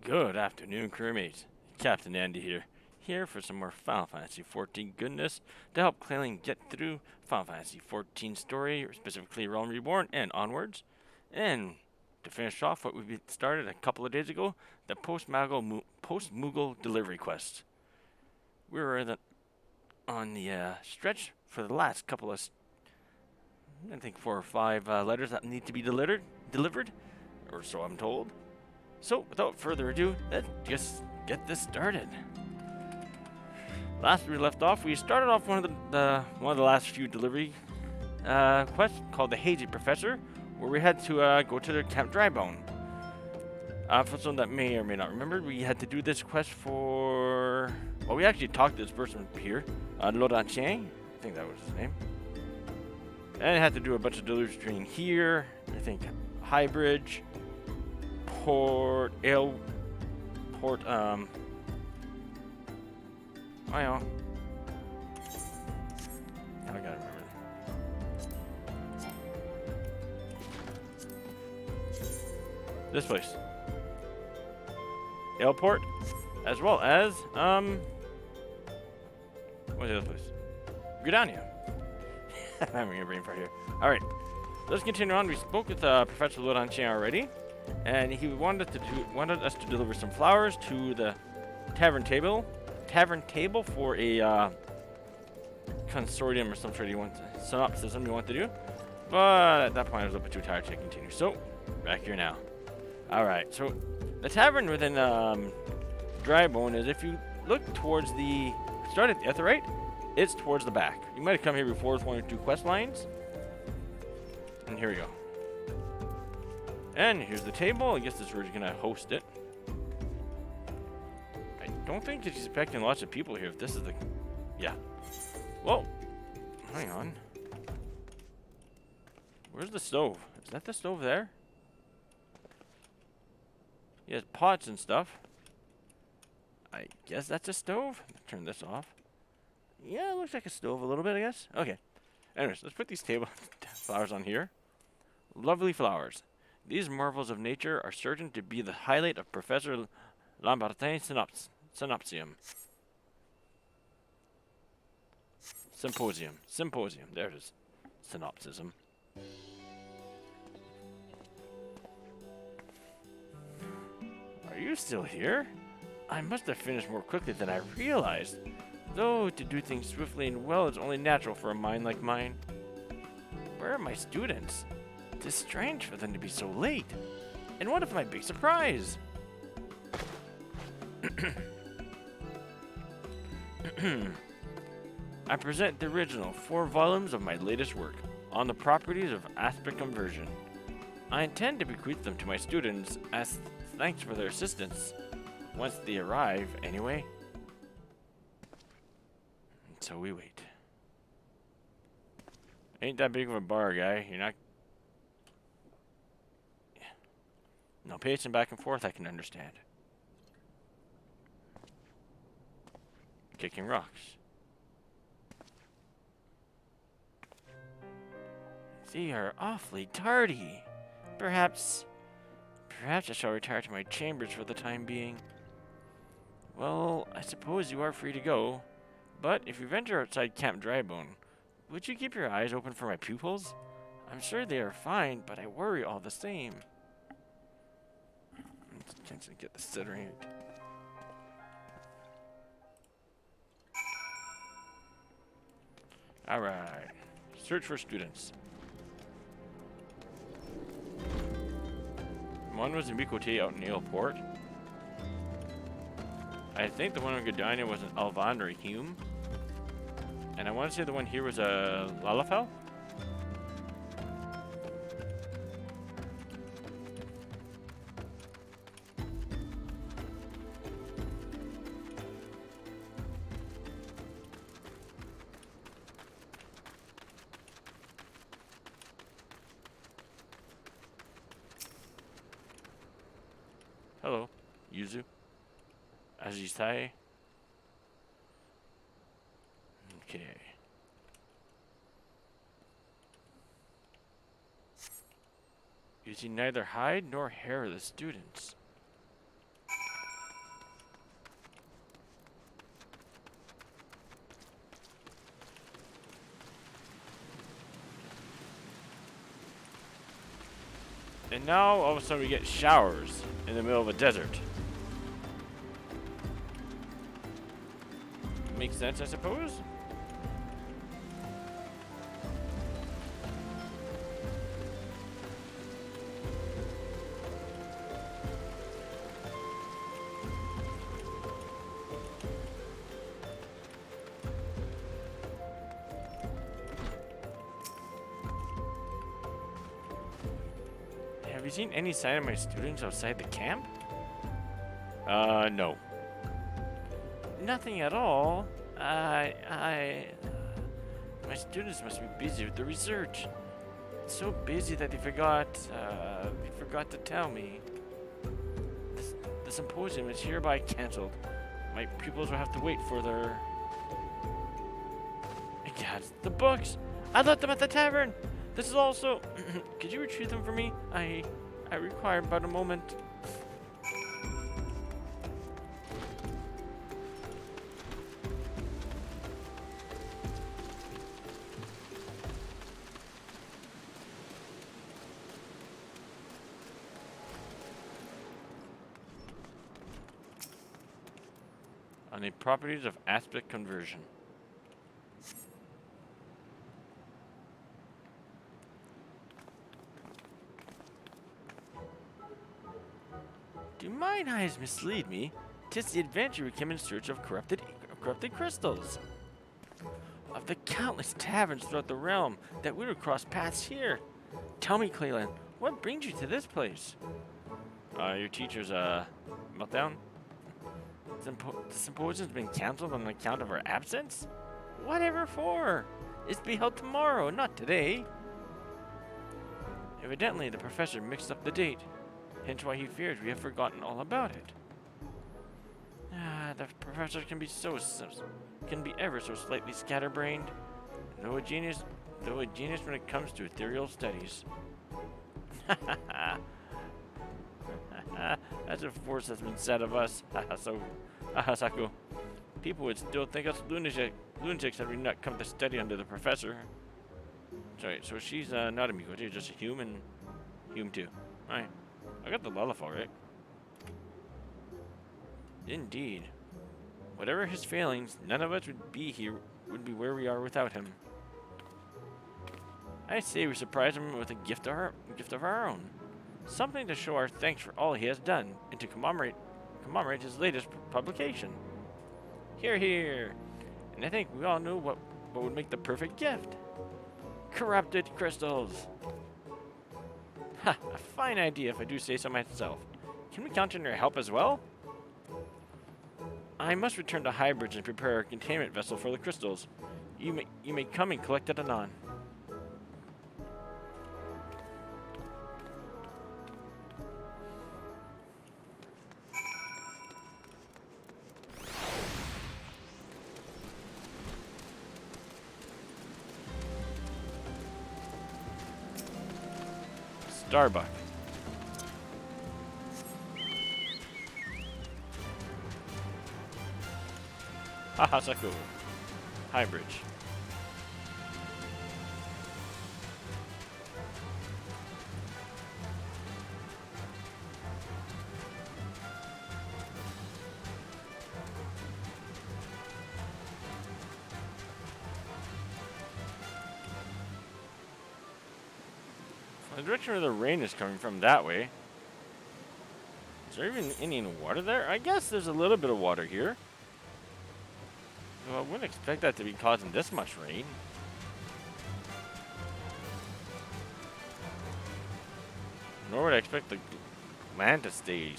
Good afternoon, crewmates. Captain Andy here. Here for some more Final Fantasy XIV goodness to help Clalin get through Final Fantasy XIV story, or specifically Realm Reborn and onwards. And to finish off what we started a couple of days ago, the post-Moogle delivery quest. We were on the stretch for the last couple of, I think 4 or 5 letters that need to be delivered, or so I'm told. So, without further ado, let's just get this started. Last we left off, we started off one of the last few delivery quests called the Hazy Professor, where we had to go to the Camp Drybone. For some that may or may not remember, we had to do this quest for... Well, we actually talked to this person here, Lodan Chang, I think that was his name. And had to do a bunch of deliveries between here, I think High Bridge, I don't know. I gotta remember. This place. Airport, as well as, what's the other place? Gridania. I'm having a brain fart here. Alright, let's continue on. We spoke with Professor Lodan Chen already. And he wanted us to deliver some flowers to the tavern table for a consortium or some sort of synopsism you want to do. But at that point, I was a bit too tired to continue. So, back here now. Alright, so the tavern within Drybone is, if you look towards start at the Etherite, it's towards the back. You might have come here before with 1 or 2 quest lines. And here we go. And here's the table. I guess this is where he's gonna host it. I don't think he's expecting lots of people here. If this is the... Yeah. Whoa. Hang on. Where's the stove? Is that the stove there? He has pots and stuff. I guess that's a stove. Turn this off. Yeah, it looks like a stove a little bit, I guess. Okay. Anyways, let's put these table flowers on here. Lovely flowers. These marvels of nature are certain to be the highlight of Professor Lambertin's Symposium. There it is. Synopsism. Are you still here? I must have finished more quickly than I realized. Though to do things swiftly and well is only natural for a mind like mine. Where are my students? It's strange for them to be so late. And what if my big surprise? I present the original 4 volumes of my latest work on the properties of aspect conversion. I intend to bequeath them to my students as thanks for their assistance. Once they arrive, anyway. And so we wait. Ain't that big of a bar, guy. You're not... No pacing back and forth, I can understand. Kicking rocks. They are awfully tardy. Perhaps I shall retire to my chambers for the time being. Well, I suppose you are free to go. But if you venture outside Camp Drybone, would you keep your eyes open for my pupils? I'm sure they are fine, but I worry all the same. Chance to get the sit right. Alright. Search for students. One was in Mikote out in Airport. I think the one in Gridania was an Alvan or a Hume. And I want to say the one here was a Lalafell. Hello, Yuzu. As you say. Okay. Using neither hide nor hair of the students. And now, all of a sudden, we get showers in the middle of a desert. Makes sense, I suppose? Have you seen any sign of my students outside the camp? No. Nothing at all. My students must be busy with the research. So busy that they forgot to tell me. The symposium is hereby cancelled. My pupils will have to wait for their... God, the books! I left them at the tavern! This is also... Could you retrieve them for me? I require but a moment. On the properties of aspect conversion. Do mine eyes mislead me? 'Tis the adventure we came in search of corrupted crystals. Of the countless taverns throughout the realm that we would cross paths here. Tell me, Clalin, what brings you to this place? Your teacher's meltdown? The symposium's been cancelled on account of our absence? Whatever for? It's to be held tomorrow, not today. Evidently, the professor mixed up the date, hence why he fears we have forgotten all about it. The professor can be ever so slightly scatterbrained, though a genius when it comes to ethereal studies. That's a force that's been said of us. So, Saku, people would still think us lunatics had we not come to study under the professor. Sorry, so she's not a Miko, she's just a human too. Alright, I got the lullaby right. Indeed. Whatever his failings, none of us would be where we are without him. I say we surprise him with a gift of our own. Something to show our thanks for all he has done, and to commemorate his latest publication. Hear, hear. And I think we all know what would make the perfect gift. Corrupted crystals. Ha, a fine idea if I do say so myself. Can we count on your help as well? I must return to Highbridge and prepare a containment vessel for the crystals. You may come and collect it anon. Starbuck. Haha, Saku. Highbridge. The direction where the rain is coming from that way. Is there even any water there? I guess there's a little bit of water here. Well, I wouldn't expect that to be causing this much rain. Nor would I expect the land to stay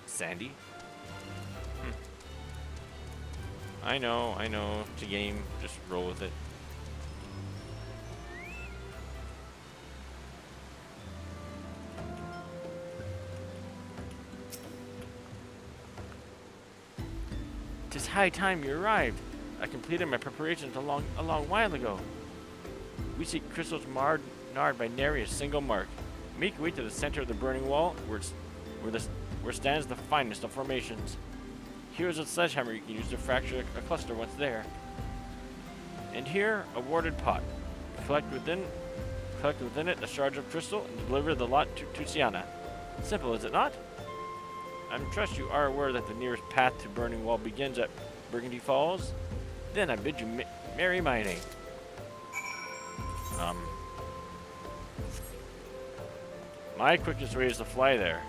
sandy. I know, it's a game, just roll with it. It's high time you arrived. I completed my preparations a long while ago. We see crystals marred by nary a single mark. Make your way to the center of the burning wall, where stands the finest of formations. Here is a sledgehammer you can use to fracture a cluster once there. And here, a warded pot. Collect within collect within it a shard of crystal and deliver the lot to Sienna. Simple, is it not? I trust you are aware that the nearest path to Burning Wall begins at Burgundy Falls. Then I bid you merry mining. My quickest way is to fly there.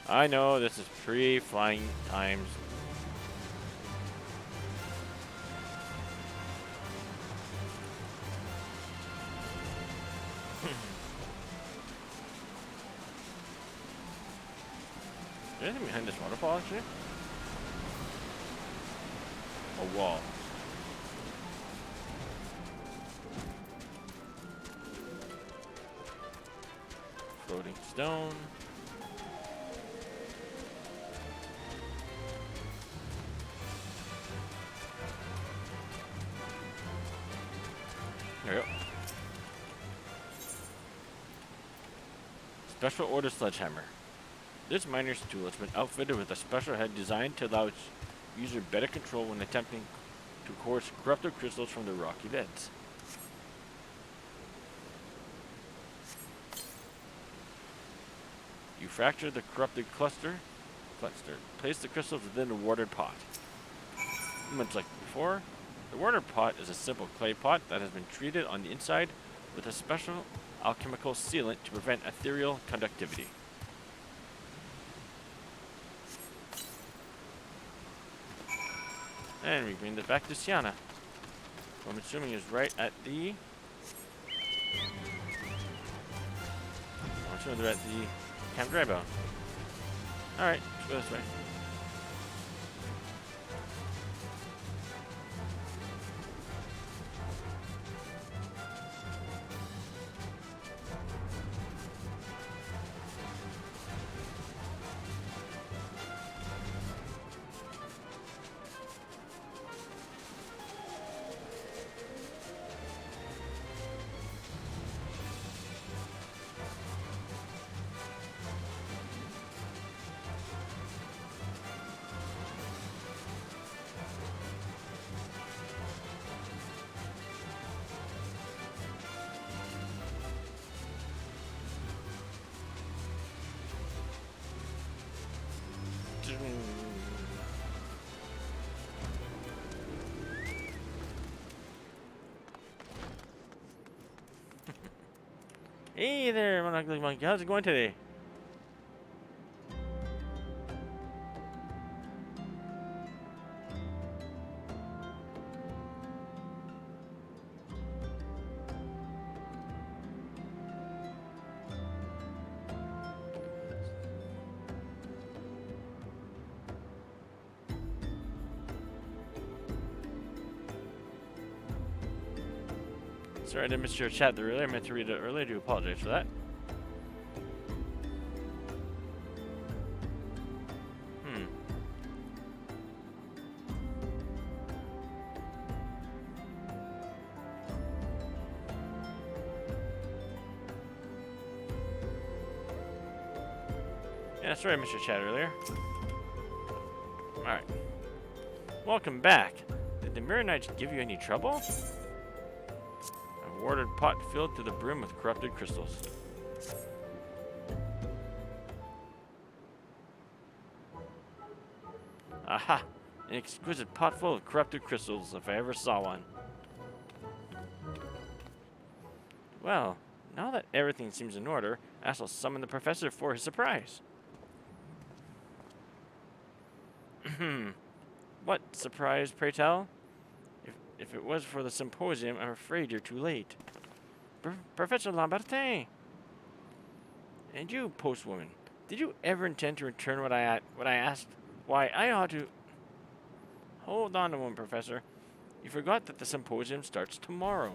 I know this is pre-flying times. Is there anything behind this waterfall actually? A wall. Floating stone. There we go. Special order sledgehammer. This miner's tool has been outfitted with a special head designed to allow its user better control when attempting to coerce corrupted crystals from the rocky beds. You fracture the corrupted cluster. Place the crystals within a watered pot. Much like before, the watered pot is a simple clay pot that has been treated on the inside with a special alchemical sealant to prevent ethereal conductivity. And we bring this back to Sienna, who I'm assuming is right at the... I'm assuming they're at the Camp Drybone. Alright, let's go this way. Hey there, one ugly monkey. How's it going today? Sorry, I didn't miss your chat there earlier. I meant to read it earlier. I do apologize for that. Yeah, sorry I missed your chat earlier. Alright. Welcome back. Did the Mirror Knights give you any trouble? A watered pot filled to the brim with corrupted crystals. Aha! An exquisite pot full of corrupted crystals, if I ever saw one. Well, now that everything seems in order, I shall summon the professor for his surprise. What surprise, pray tell? If it was for the symposium, I'm afraid you're too late. Professor Lambertin! And you, postwoman, did you ever intend to return what I asked? Why, I ought to... Hold on a moment, Professor. You forgot that the symposium starts tomorrow.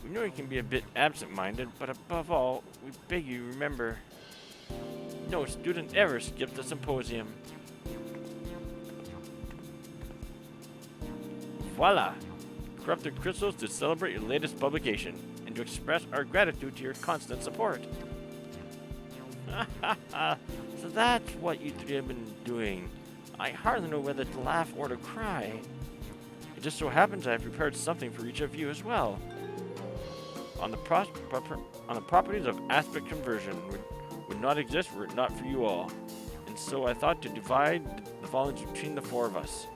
We know you can be a bit absent-minded, but above all, we beg you remember... No student ever skipped the symposium. Voila! Corrupted crystals to celebrate your latest publication and to express our gratitude to your constant support. So that's what you three have been doing. I hardly know whether to laugh or to cry. It just so happens I have prepared something for each of you as well. On the properties of aspect conversion would not exist were it not for you all. And so I thought to divide the volumes between the four of us,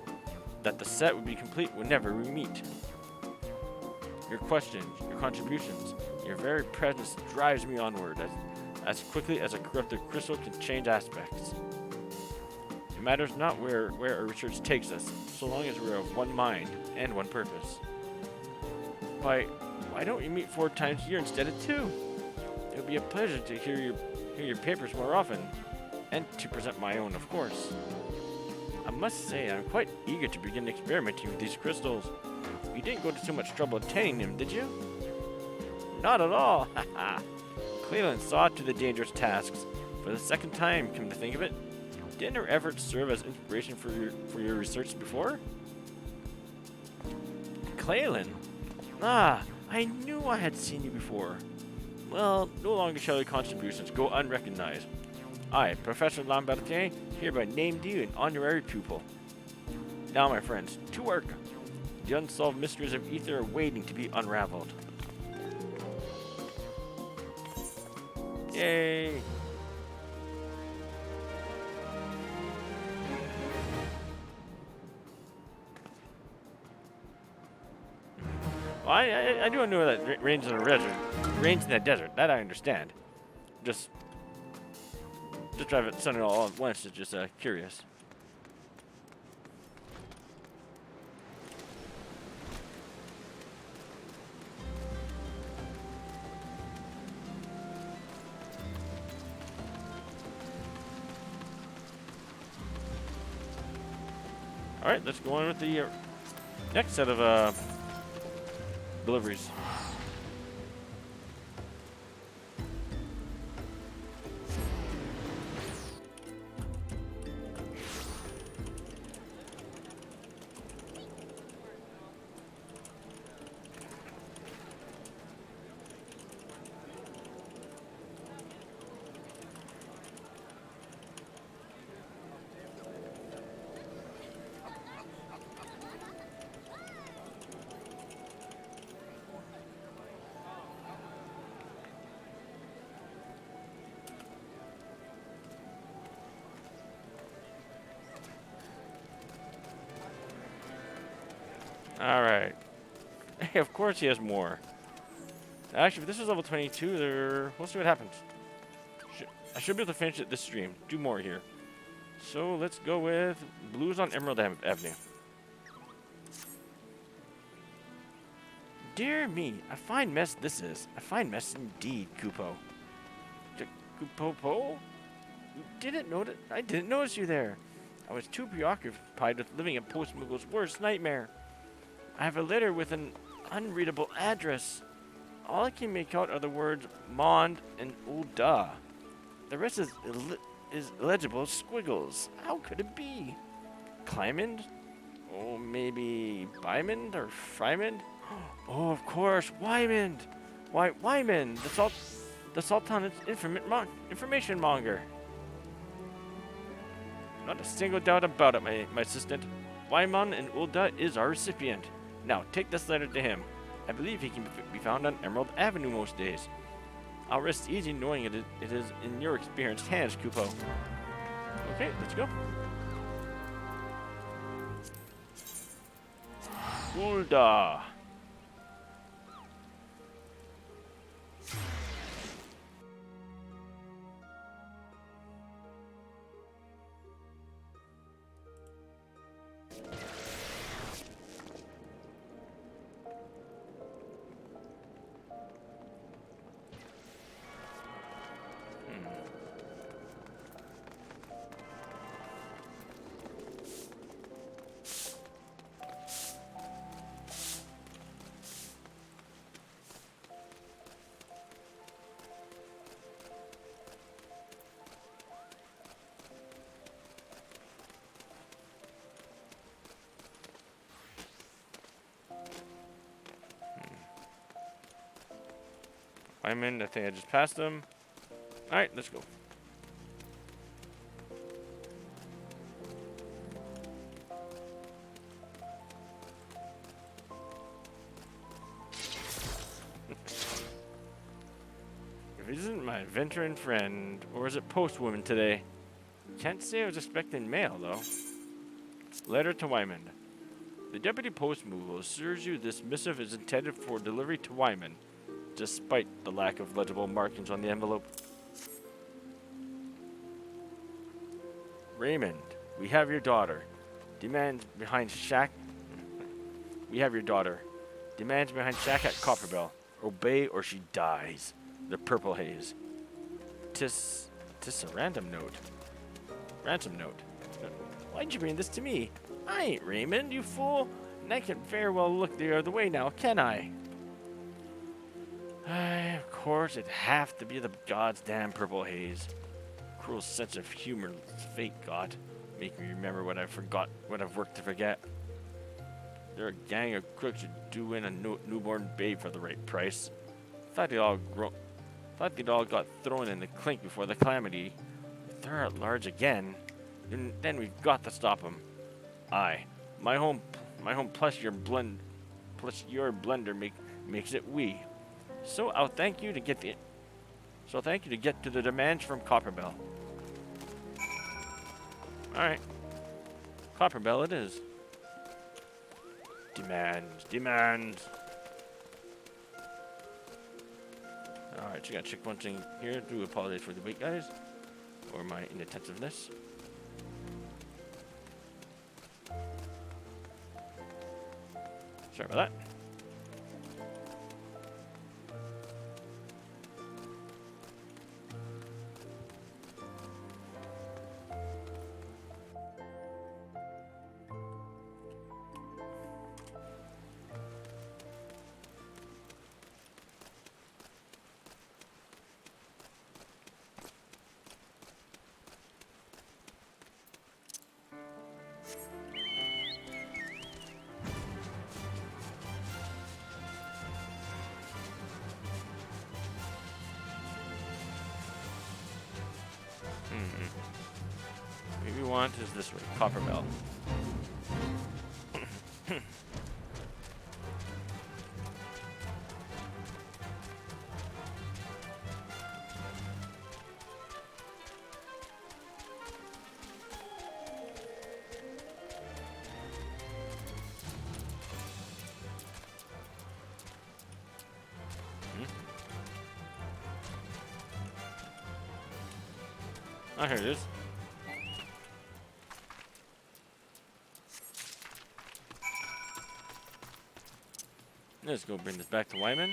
that the set would be complete whenever we meet. Your questions, your contributions, your very presence drives me onward as quickly as a corrupted crystal can change aspects. It matters not where our research takes us, so long as we're of one mind and one purpose. Why don't you meet 4 times a year instead of 2? It would be a pleasure to hear your papers more often, and to present my own, of course. I must say I'm quite eager to begin experimenting with these crystals. You didn't go to too much trouble obtaining them, did you? Not at all, haha. Clalin saw to the dangerous tasks. For the second time, come to think of it. Didn't her efforts serve as inspiration for your research before? Clalin? Ah, I knew I had seen you before. Well, no longer shall your contributions go unrecognized. I, Professor Lambertier, hereby named you an honorary pupil. Now, my friends, to work. The unsolved mysteries of Ether are waiting to be unraveled. Yay! Well, I do know that rains in the desert. Rains in the desert. That I understand. Just drive it, send it all at once. It's just curious. All right, let's go on with the next set of deliveries. Alright. Of course he has more. Actually, if this is level 22, we'll see what happens. I should be able to finish it this stream. Do more here. So let's go with Blues on Emerald Avenue. Dear me, a fine mess this is. A fine mess indeed, Kupo. Kupo? I didn't notice you there. I was too preoccupied with living in Postmaster's worst nightmare. I have a letter with an unreadable address. All I can make out are the words Mond and Ulda. The rest is illegible squiggles. How could it be? Climond? Oh, maybe Bymond or Frymond? Oh, of course, Wymond. Why, Wymond, the Sultan's information monger. Not a single doubt about it, my assistant. Wymond and Ulda is our recipient. Now, take this letter to him. I believe he can be found on Emerald Avenue most days. I'll rest easy knowing it is in your experienced hands, Kupo. Okay, let's go. Ulda. I'm in. I think I just passed them. Alright, let's go. Isn't my veteran friend, or is it postwoman today? Can't say I was expecting mail, though. Letter to Wyman. The deputy postman will assure you this missive is intended for delivery to Wyman, despite the lack of legible markings on the envelope. Raymond, we have your daughter. Demands behind shack. We have your daughter. Demands behind shack at Copperbell. Obey or she dies. The Purple Haze. Tis a random note. Ransom note. Why'd you bring this to me? I ain't Raymond, you fool. And I can very well look the other way now, can I? Of course, it'd have to be the god's damn Purple Haze. Cruel sense of humor fate got. Make me remember what I've worked to forget. They're a gang of crooks who do in a newborn babe for the right price. Thought they'd all got thrown in the clink before the calamity. If they're at large again, then we've got to stop them. Aye, my home plus your blender makes it we. So thank you to get to the demands from Copperbell. All right, Copperbell it is. Demands. Alright, so I gotta check one thing here. Do apologize for the wait, guys, or my inattentiveness. Sorry about that. What we want is this way, Copperbell. Oh, here it is. Let's go bring this back to Wyman.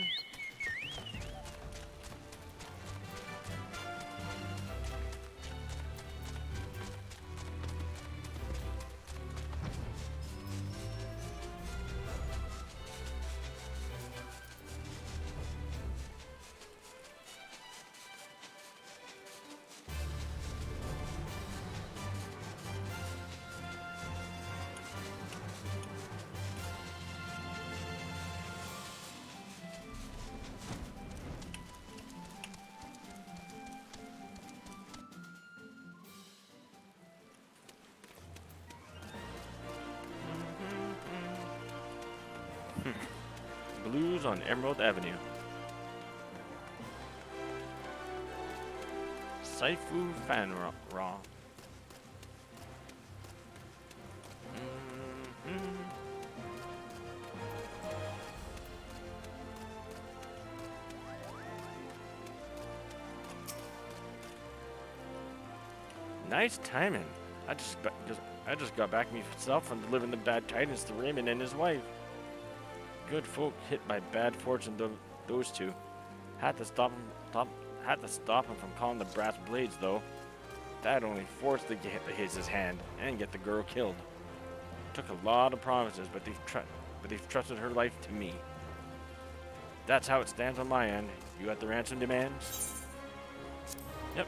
Blues on Emerald Avenue. Saifu Fanra. Nice timing. I just got back myself from delivering the bad tidings to Raymond and his wife. Good folk hit by bad fortune, those two. Had to stop him from calling the brass blades, though. That only forced the Haze's hand and get the girl killed. Took a lot of promises, but they've trusted her life to me. That's how it stands on my end. You got the ransom demands? Yep.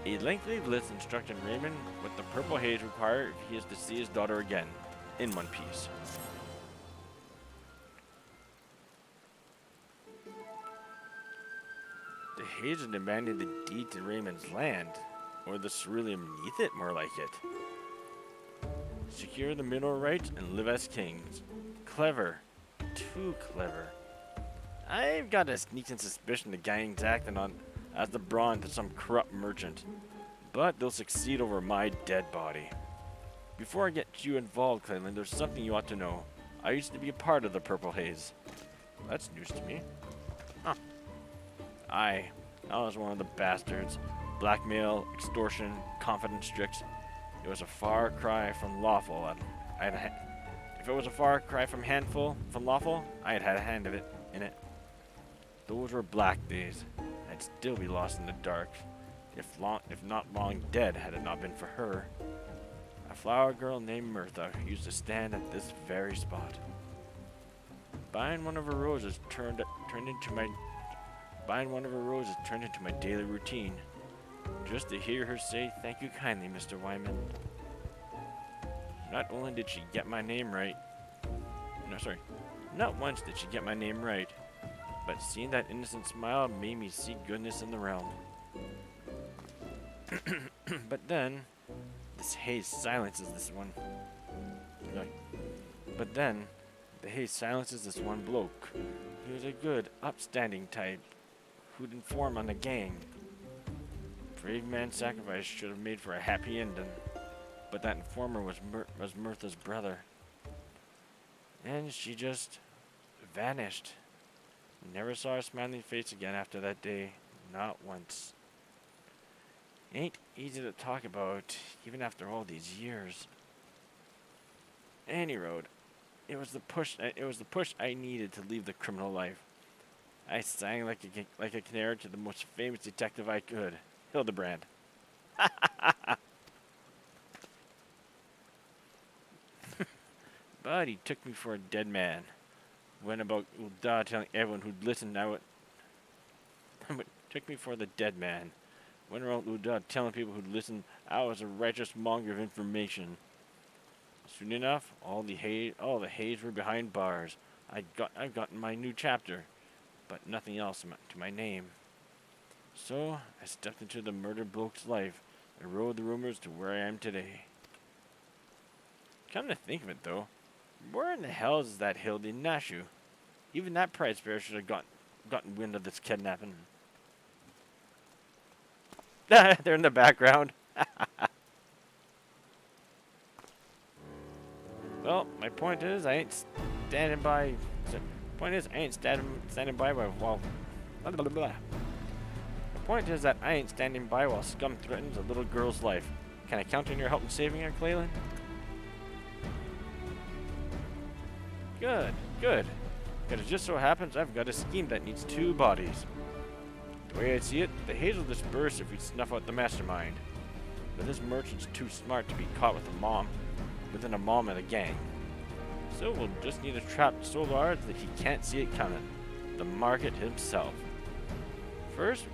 A lengthy list instructing Raymond what the Purple Haze require if he is to see his daughter again, in one piece. The Haze is demanding the deed to Raymond's land, or the ceruleum beneath it, more like it. Secure the mineral rights and live as kings. Clever. Too clever. I've got a sneaking suspicion the gang's acting on as the brawn to some corrupt merchant, but they'll succeed over my dead body. Before I get you involved, Clalin, there's something you ought to know. I used to be a part of the Purple Haze. That's news to me. Huh. I was one of the bastards. Blackmail, extortion, confidence tricks. It was a far cry from lawful. If it was a far cry from lawful, I had a hand of it in it. Those were black days. I'd still be lost in the dark, if not long dead had it not been for her. A flower girl named Mirtha used to stand at this very spot. Buying one of her roses turned into my daily routine, just to hear her say, "Thank you kindly, Mr. Wyman." Not only did she get my name right, not once did she get my name right, but seeing that innocent smile made me see goodness in the realm. But then, this haze silences this one. But then, the haze silences this one bloke. He was a good, upstanding type who'd inform on the gang. Brave man's sacrifice should have made for a happy ending, but that informer was Mirtha's brother. And she just vanished. Never saw her smiling face again after that day, not once. Ain't easy to talk about, even after all these years. Any road, it was the push I needed to leave the criminal life. I sang like a canary to the most famous detective I could, Hildebrand. But he took me for a dead man. Went about Ul'dah telling everyone who'd listen took me for the dead man. Went around Ul'dah telling people who'd listen I was a righteous monger of information. Soon enough, all the haze were behind bars. I've gotten my new chapter, but nothing else to my name. So I stepped into the murdered bloke's life and rode the rumors to where I am today. Come to think of it, though, where in the hell is that Hildy Nashu? Even that prize bearer should have gotten wind of this kidnapping. They're in the background. Well, my point is, I ain't standing by. Standing by while. Blah, blah, blah. The point is that I ain't standing by while scum threatens a little girl's life. Can I count on your help in saving her, Clalin? Good, good. Because it just so happens I've got a scheme that needs two bodies. The way I see it, the haze will disperse if we snuff out the mastermind. But this merchant's too smart to be caught within a mom and a gang. So we'll just need a trap so large that he can't see it coming. The market himself. First,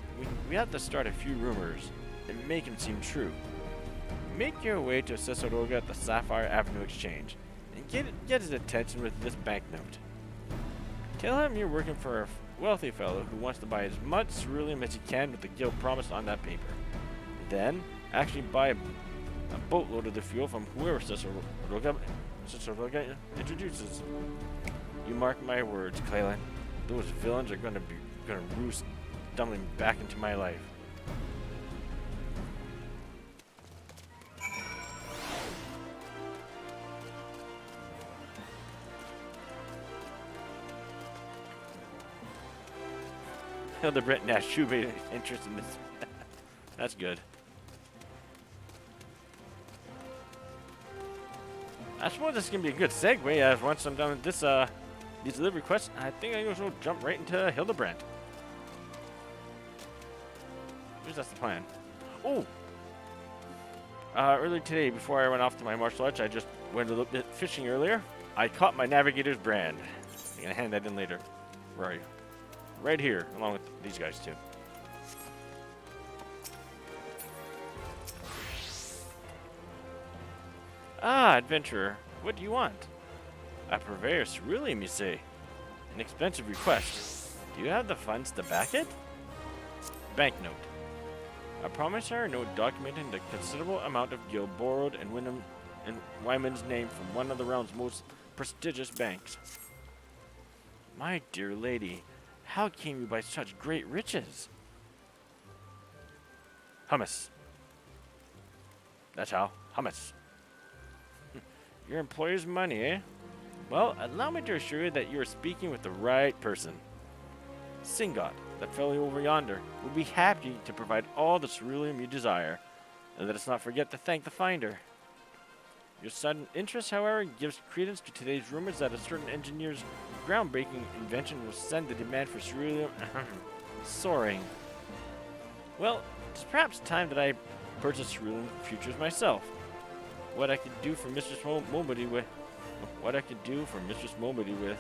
we have to start a few rumors and make them seem true. Make your way to Sessaroga at the Sapphire Avenue Exchange and get his attention with this banknote. Tell him you're working for a wealthy fellow who wants to buy as much ceruleum as he can with the guild promised on that paper. Then, actually buy a boatload of the fuel from whoever Sessaroga introduces. You mark my words, Clalin. Those villains are gonna roost stumbling back into my life. The Brent Nash shoe made interest in this. That's good. I suppose this is gonna be a good segue. As once I'm done with this, these delivery quests, I think I'm gonna jump right into Hildebrand. That's the plan. Oh! Earlier today, before I went off to my martial arts, I just went a little bit fishing earlier. I caught my navigator's brand. I'm gonna hand that in later. Where are you? Right here, along with these guys too. Ah, adventurer, what do you want? A purveyor of ceruleum, you say? An expensive request. Do you have the funds to back it? Banknote. A promissory note documenting the considerable amount of gil borrowed in Wyman's name from one of the realm's most prestigious banks. My dear lady, How came you by such great riches? Hummus. That's how. Hummus. Your employer's money, eh? Well, allow me to assure you that you are speaking with the right person. Singot, that fellow over yonder, will be happy to provide all the ceruleum you desire. And let us not forget to thank the finder. Your sudden interest, however, gives credence to today's rumors that a certain engineer's groundbreaking invention will send the demand for ceruleum soaring. Well, it's perhaps time that I purchase ceruleum futures myself. What I could do for Mistress Mobity with... What I could do for Mistress Mobity with...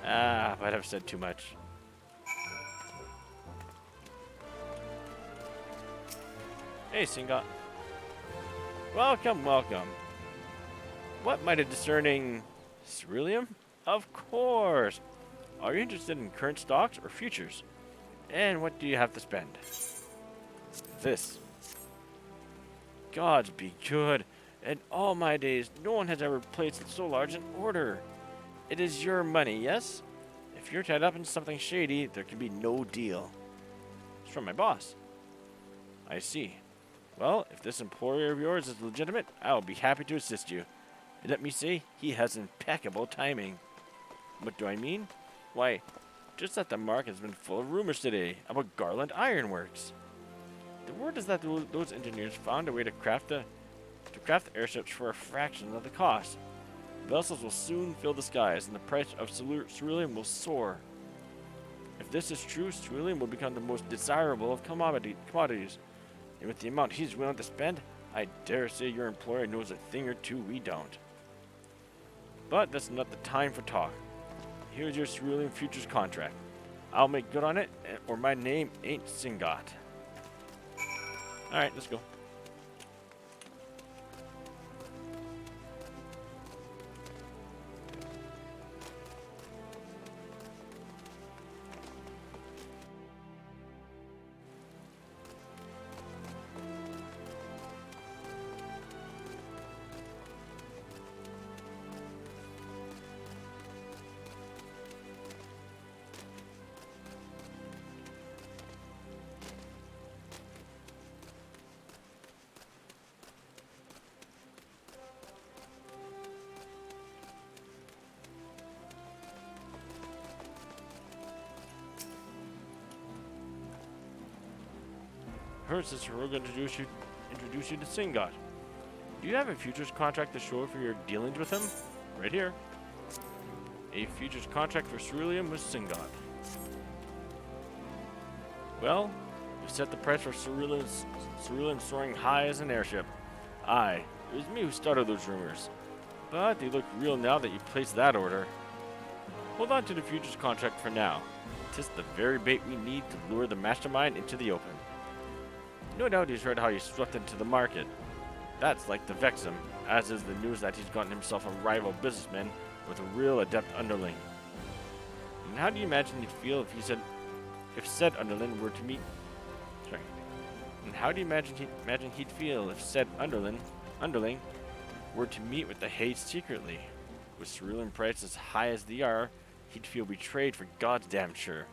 but I've said too much. Hey, Singot. Welcome, welcome. What might a discerning ceruleum? Of course. Are you interested in current stocks or futures? And what do you have to spend? This. Gods be good. In all my days, no one has ever placed so large an order. It is your money, yes? If you're tied up in something shady, there can be no deal. It's from my boss. I see. Well, if this employer of yours is legitimate, I'll be happy to assist you. And let me say, he has impeccable timing. What do I mean? Why, just that the market has been full of rumors today about Garland Ironworks. The word is that those engineers found a way to craft airships for a fraction of the cost. Vessels will soon fill the skies, and the price of ceruleum will soar. If this is true, ceruleum will become the most desirable of commodities. And with the amount he's willing to spend, I dare say your employer knows a thing or two we don't. But that's not the time for talk. Here's your ceruleum futures contract. I'll make good on it, or my name ain't Singot. Alright, let's go. Heard Sister Roga introduce you to Singot. Do you have a futures contract to show for your dealings with him? Right here. A futures contract for ceruleum with Singot. Well, you set the price for ceruleum soaring high as an airship. Aye, it was me who started those rumors. But they look real now that you placed that order. Hold on to the futures contract for now. 'Tis the very bait we need to lure the mastermind into the open. No doubt he's heard how you swept into the market. That's like to vex him, as is the news that he's gotten himself a rival businessman with a real adept underling. And how do you imagine he'd feel if said underling were to meet? Sorry. And how do you imagine he'd feel if said underling were to meet with the Hayes secretly? With ceruleum prices as high as they are, he'd feel betrayed for God's damn sure.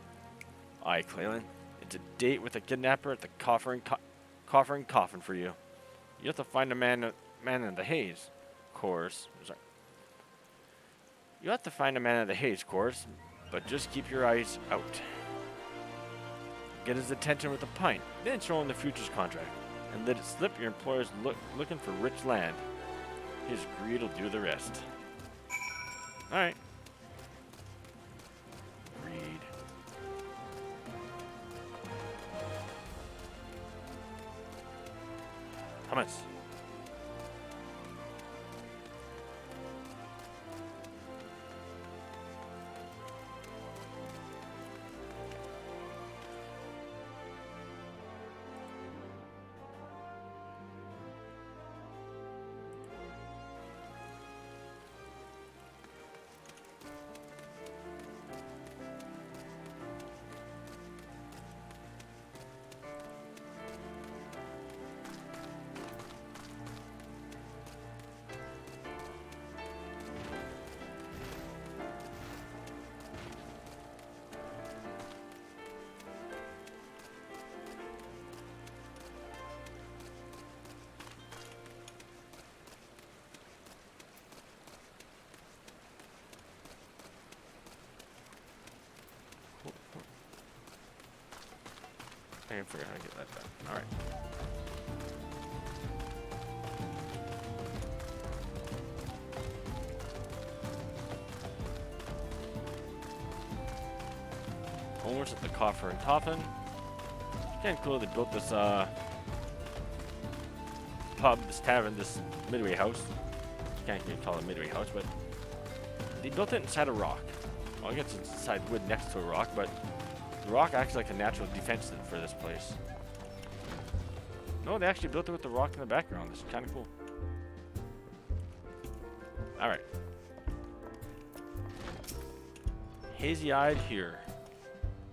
Aye, Clalin, it's a date with a kidnapper at the coffin for you. You have to find a man in the Hayes course. Sorry. You have to find a man in the Hayes course, but just keep your eyes out. Get his attention with a pint, then show him the futures contract, and let it slip your employer's looking for rich land. His greed will do the rest. Alright. Greed. Hummus. I can figure out how to get that done. All right. Almost at the coffer and coffin. Kind of cool they built this pub, this tavern, this midway house. Can't even call it a midway house, but they built it inside a rock. Well, I guess it's inside wood next to a rock, but the rock acts like a natural defense for this place. No, they actually built it with the rock in the background. This is kind of cool. All right. Hazy-eyed here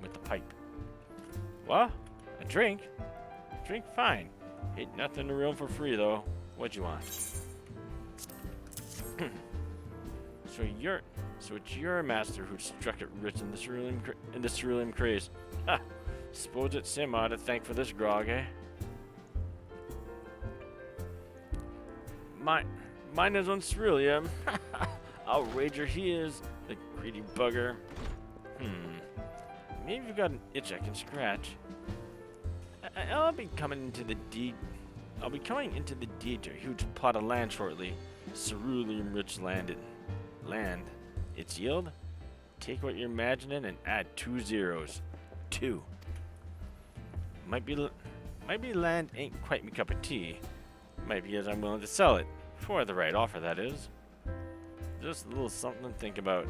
with the pipe. What? A drink? Drink fine. Ain't nothing to room for free though. What you want? So it's your master who struck it rich in the cerulean craze. Ha! Suppose it's him I ought to thank for this grog, eh? Mine is on cerulean. I'll wager he is, the greedy bugger. Maybe you've got an itch I can scratch. I'll be coming into the deed to a huge plot of land shortly. Cerulean rich land. Its yield? Take what you're imagining and add 2 zeros. 2. Might be land ain't quite me cup of tea. Might be as I'm willing to sell it. For the right offer, that is. Just a little something to think about.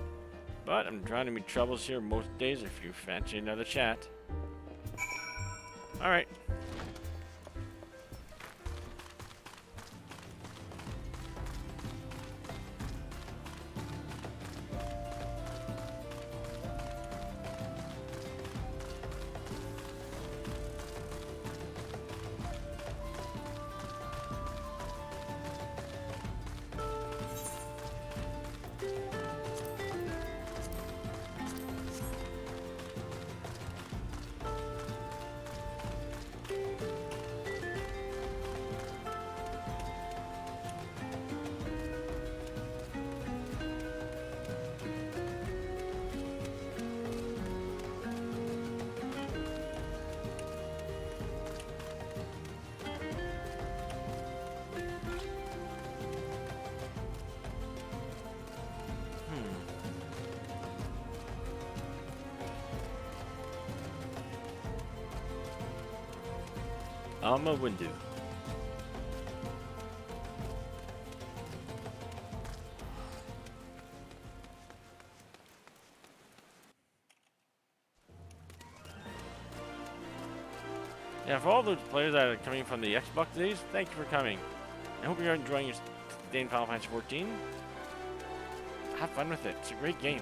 But I'm drowning me troubles here most days if you fancy another chat. Alright. I'm a window. Yeah, for all those players that are coming from the Xbox days, thank you for coming. I hope you're enjoying your stay in Final Fantasy 14. Have fun with it. It's a great game.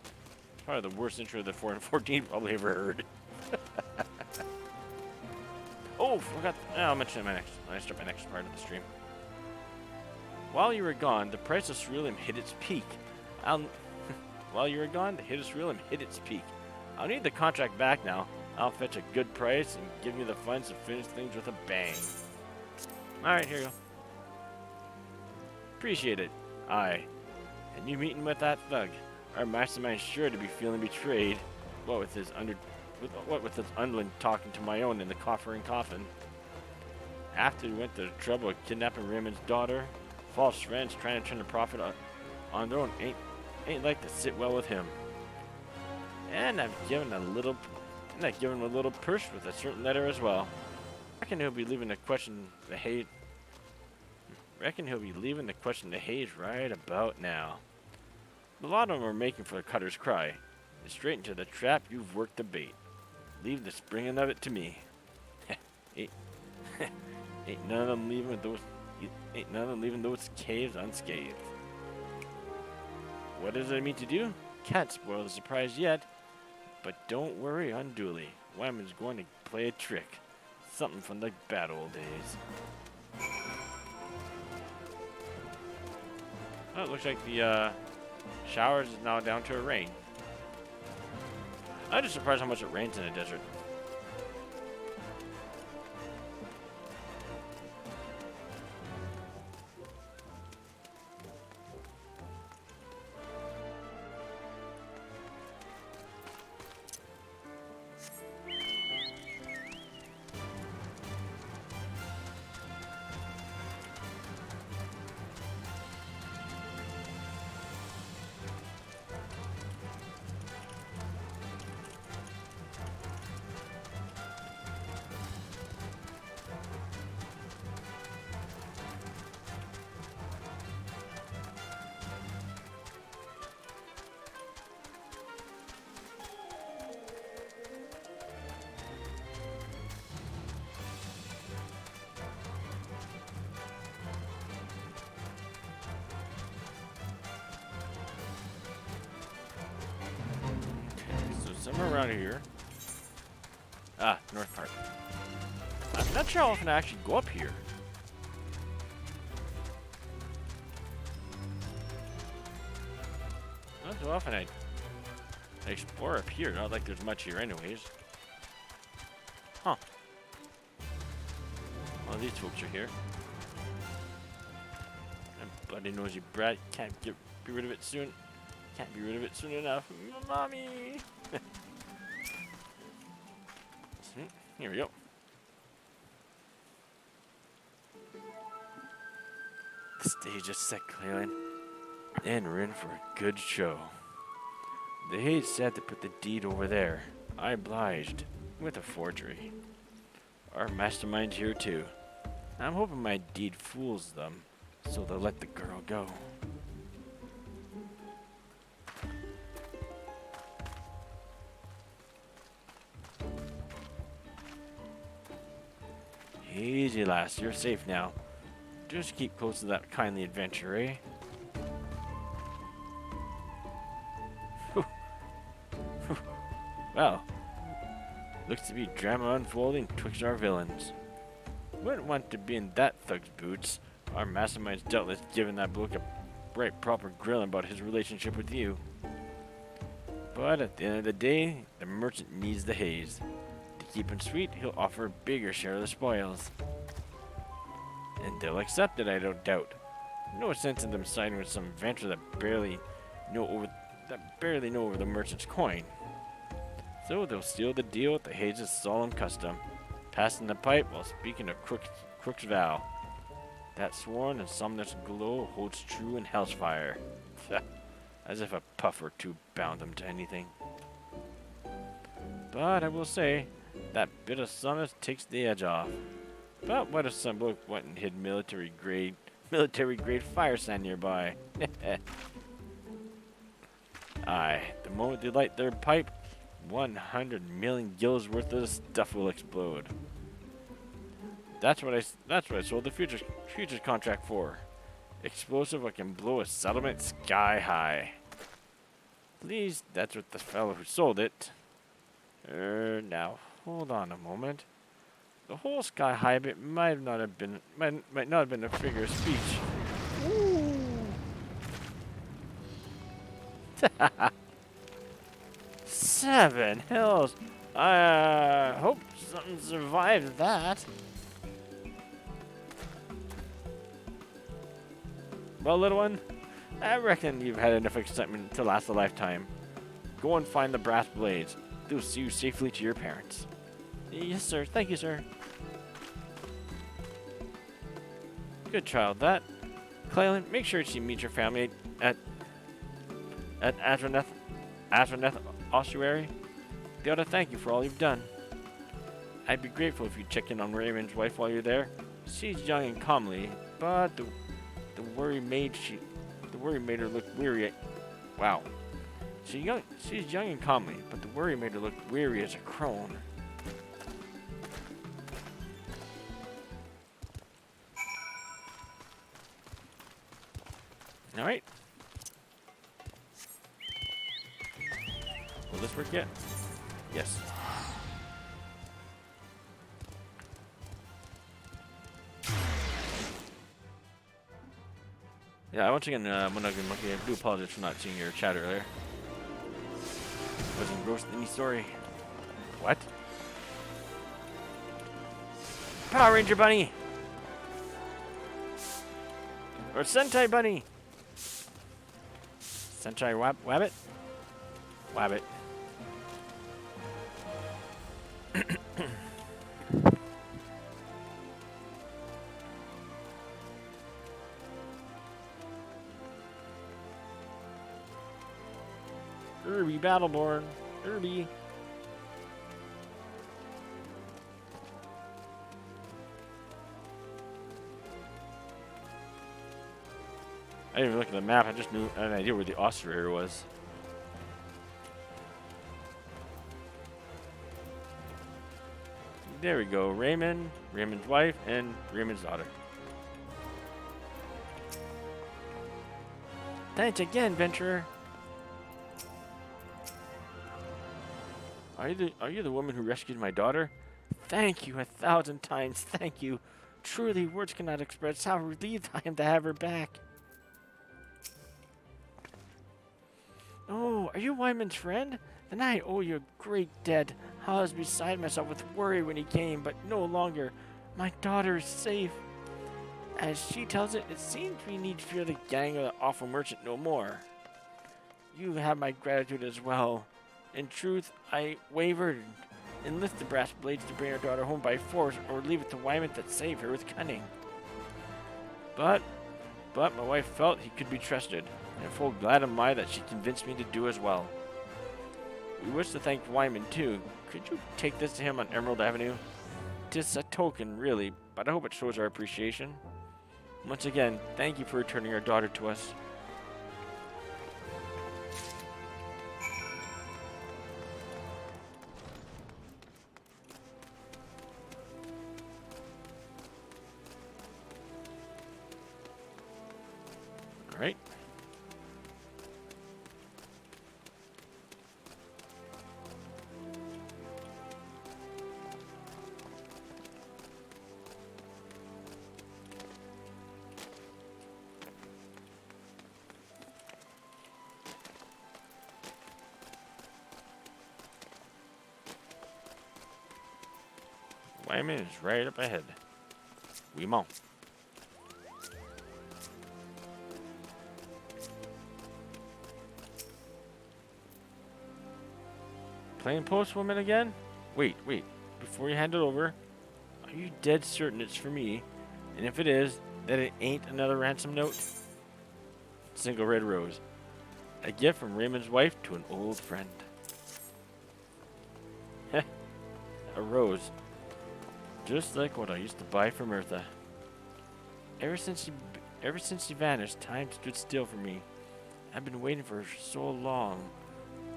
It's probably the worst intro to 4 and 14 you've probably ever heard. Oh, forgot. I'll mention it when I start my next part of the stream. While you were gone, the price of cerulean hit its peak. While you were gone, the hit of cerulean hit its peak. I'll need the contract back now. I'll fetch a good price and give you the funds to finish things with a bang. Alright, here you go. Appreciate it. Aye. And you meeting with that thug. Our mastermind's sure to be feeling betrayed. What with his underling talking to my own in the coffer and coffin. After we went to the trouble of kidnapping Raymond's daughter, false friends trying to turn the profit on their own ain't like to sit well with him. And I've given him a little purse with a certain letter as well. Reckon he'll be leaving the question the haze right about now. A lot of them are making for the cutter's cry. And straight into the trap you've worked the bait. Leave the springing of it to me. ain't none of them leaving those caves unscathed. What does it mean to do? Can't spoil the surprise yet. But don't worry unduly. Wyman's going to play a trick. Something from the bad old days. Oh, it looks like the showers is now down to a rain. I'm just surprised how much it rains in a desert. somewhere around here. Ah, north part. I'm not sure how often I actually go up here. Not so often I explore up here. Not like there's much here anyways. Huh. Well, these folks are here. That bloody nosy brat. Can't be rid of it soon. Can't be rid of it soon enough. Mommy! Here we go. The stage is set, Clalin, and we're in for a good show. The Hayes said to put the deed over there. I obliged, with a forgery. Our mastermind's here too. I'm hoping my deed fools them, so they'll let the girl go. Easy, lass. You're safe now. Just keep close to that kindly adventure, eh? Well, looks to be drama unfolding twixt our villains. Wouldn't want to be in that thug's boots. Our mastermind's doubtless given that bloke a right proper grilling about his relationship with you. But at the end of the day, the merchant needs the Hayes. To keep him sweet, he'll offer a bigger share of the spoils. And they'll accept it, I don't doubt. No sense in them siding with some adventurer that barely know over the merchant's coin. So they'll seal the deal with the Hayes' solemn custom, passing the pipe while speaking of Crook's vow. That sworn and solemnous glow holds true in hell's fire. As if a puff or two bound them to anything. But I will say, that bit of solemnness takes the edge off. But what if some bloke went and hid military grade fire sand nearby? Aye, the moment they light their pipe, 100 million gills worth of stuff will explode. That's what I sold the futures contract for. Explosive that can blow a settlement sky high. At least that's what the fellow who sold it. Now hold on a moment. The whole sky high bit might not have been a figure of speech. Ooh. 7 hills. I hope something survived that. Well, little one, I reckon you've had enough excitement to last a lifetime. Go and find the brass blades. They'll see you safely to your parents. Yes, sir. Thank you, sir. Good child, that. Clalin, make sure you meet your family at Azraneth Ossuary. They ought to thank you for all you've done. I'd be grateful if you check in on Raymond's wife while you're there. She's young and comely, but the worry made her look weary. Wow. She's young and comely, but the worry made her look weary as a crone. All right. Will this work yet? Yes. Yeah, once again, I do apologize for not seeing your chat earlier. Was engrossed in the story. What? Power Ranger Bunny! Or Sentai Bunny! Sentai Wabbit? Wabbit. Irby Battleborn. Irby. I didn't even look at the map, I just knew an idea where the ossuary was. There we go. Raymond, Raymond's wife, and Raymond's daughter. Thanks again, Venturer. Are you the woman who rescued my daughter? Thank you 1,000 times, thank you. Truly, words cannot express how relieved I am to have her back. Oh, are you Wyman's friend? Then I owe you a great debt. I was beside myself with worry when he came, but no longer. My daughter is safe. As she tells it, it seems we need fear the gang of the awful merchant no more. You have my gratitude as well. In truth, I wavered and lift the brass blades to bring our daughter home by force, or leave it to Wyman that saved her with cunning. But my wife felt he could be trusted, and full glad am I that she convinced me to do as well. We wish to thank Wyman too. Could you take this to him on Emerald Avenue? 'Tis a token, really, but I hope it shows our appreciation. Once again, thank you for returning our daughter to us. All right. Wyman is right up ahead. We mount. Playing postwoman again? Wait. Before you hand it over, are you dead certain it's for me? And if it is, that it ain't another ransom note? Single red rose. A gift from Raymond's wife to an old friend. Heh. A rose. Just like what I used to buy from Eartha. Ever since she vanished, time stood still for me. I've been waiting for her so long.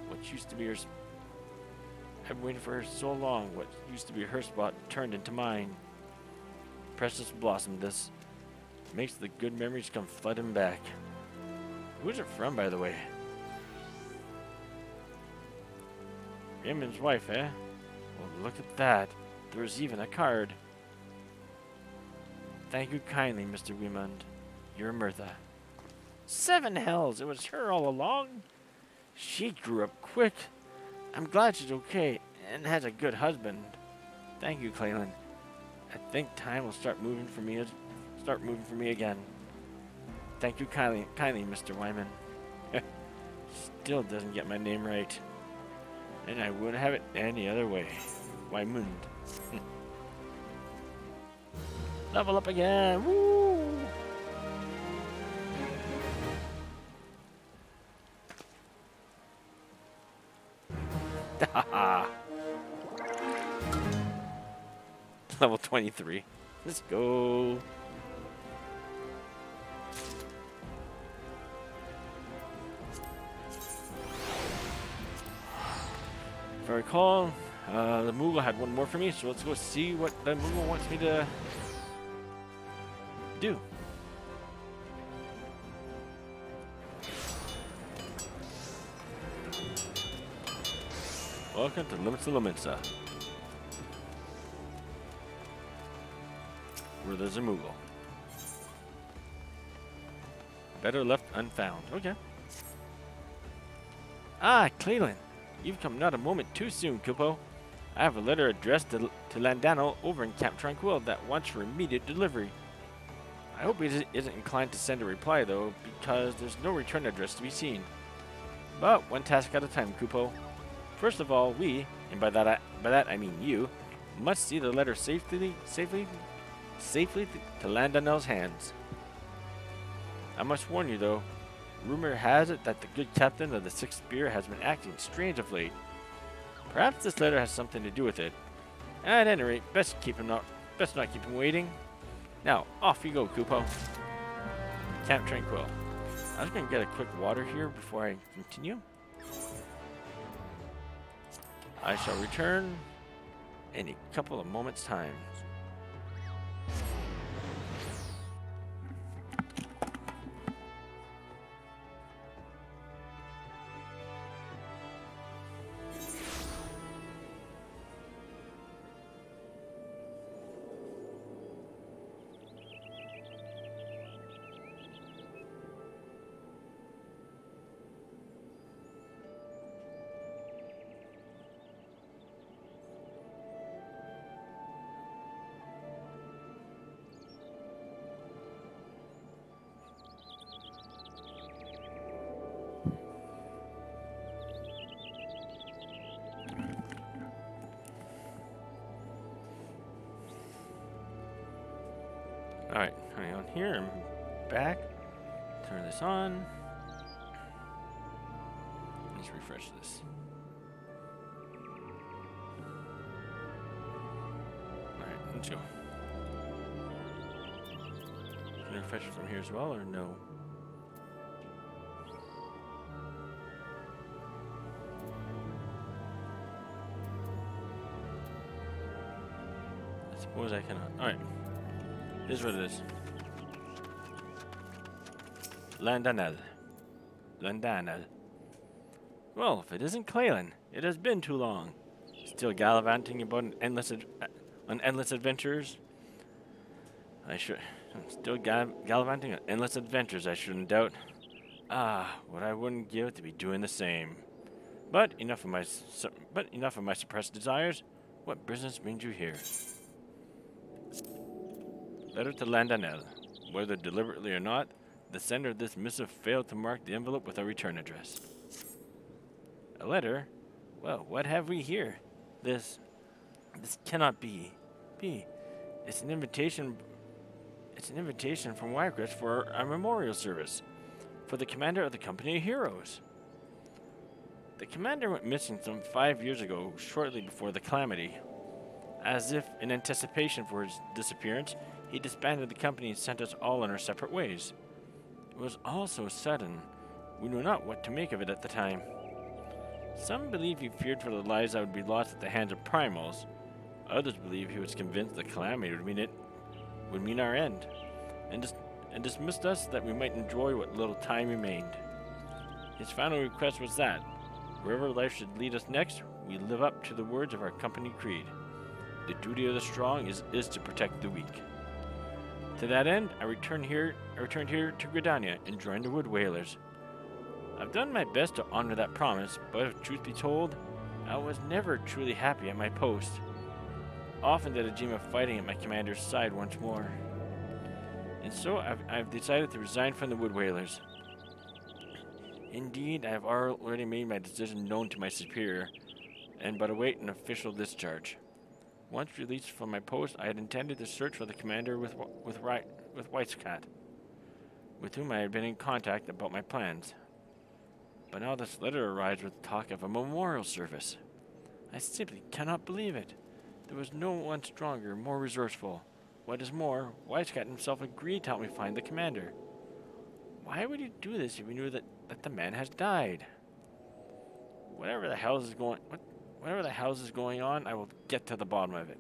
What used to be her spot turned into mine. Precious blossom this. Makes the good memories come flooding back. Who's it from, by the way? Raymond's wife, eh? Well, look at that. There's even a card. Thank you kindly, Mr. Wiemund. You're Mirtha. 7 hells! It was her all along? She grew up quick. I'm glad she's okay and has a good husband. Thank you, Clalin. I think time will start moving for me again. Thank you kindly, Mr. Wyman. Still doesn't get my name right. And I wouldn't have it any other way. Wymund. Level up again. Woo! Level 23. Let's go. If I recall, the Moogle had one more for me, so let's go see what the Moogle wants me to do. Welcome to Limits of Laminsa, where there's a Moogle. Better left unfound. Okay. Ah, Clalin. You've come not a moment too soon, Kupo. I have a letter addressed to Landano over in Camp Tranquil that wants for immediate delivery. I hope he isn't inclined to send a reply, though, because there's no return address to be seen. But one task at a time, Kupo. First of all, we, and by that I mean you, must see the letter safely to Landano's hands. I must warn you, though. Rumor has it that the good captain of the Sixth Spear has been acting strange of late. Perhaps this letter has something to do with it. At any rate, best not keep him waiting. Now, off you go, Kupo. Camp Tranquil. I was going to get a quick water here before I continue. I shall return in a couple of moments' time. Alright, hang on here. I'm back. Turn this on. Let's refresh this. Alright, let's go. Can I refresh it from here as well, or no? I suppose I cannot. Alright. Here's what it is. Landanel. Landanel. Well, if it isn't Clalin, it has been too long. Still gallivanting about on endless adventures. Still gallivanting on endless adventures, I shouldn't doubt. Ah, what I wouldn't give to be doing the same. But enough of my suppressed desires. What business brings you here? Letter to Landanel. Whether deliberately or not, the sender of this missive failed to mark the envelope with a return address. A letter? Well, what have we here? This cannot be. It's an invitation. It's an invitation from Wycrest for a memorial service for the commander of the Company of Heroes. The commander went missing some 5 years ago, shortly before the calamity. As if in anticipation for his disappearance, he disbanded the company and sent us all on our separate ways. It was all so sudden, we knew not what to make of it at the time. Some believe he feared for the lives that would be lost at the hands of primals. Others believe he was convinced the calamity would mean our end, and dismissed us that we might enjoy what little time remained. His final request was that, wherever life should lead us next, we live up to the words of our company creed. The duty of the strong is to protect the weak. To that end, I returned here to Gridania and joined the Wood Whalers. I've done my best to honor that promise, but if truth be told, I was never truly happy at my post. Often did I dream of fighting at my commander's side once more. And so I've decided to resign from the Wood Whalers. Indeed, I have already made my decision known to my superior, and but await an official discharge. Once released from my post, I had intended to search for the commander with Whitescat, with whom I had been in contact about my plans. But now this letter arrives with talk of a memorial service. I simply cannot believe it. There was no one stronger, more resourceful. What is more, Whitescat himself agreed to help me find the commander. Why would he do this if he knew that the man has died? Whatever the hell is going on, I will get to the bottom of it.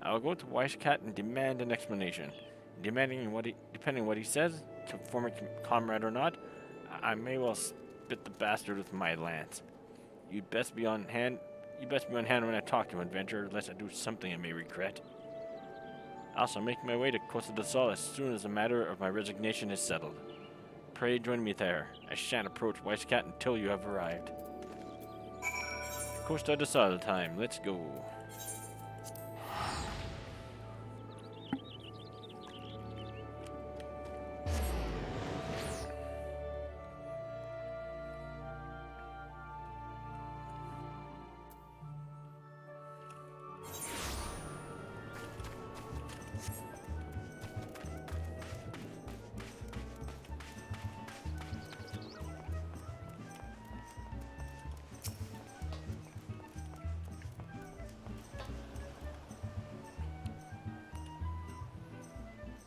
I will go to Whitescat and demand an explanation. Depending on what he says, former comrade or not, I may well spit the bastard with my lance. You'd best be on hand when I talk to him, adventurer, lest I do something I may regret. I also make my way to Costa del Sol as soon as the matter of my resignation is settled. Pray join me there. I shan't approach Whitescat until you have arrived. Costa del Sol time. Let's go.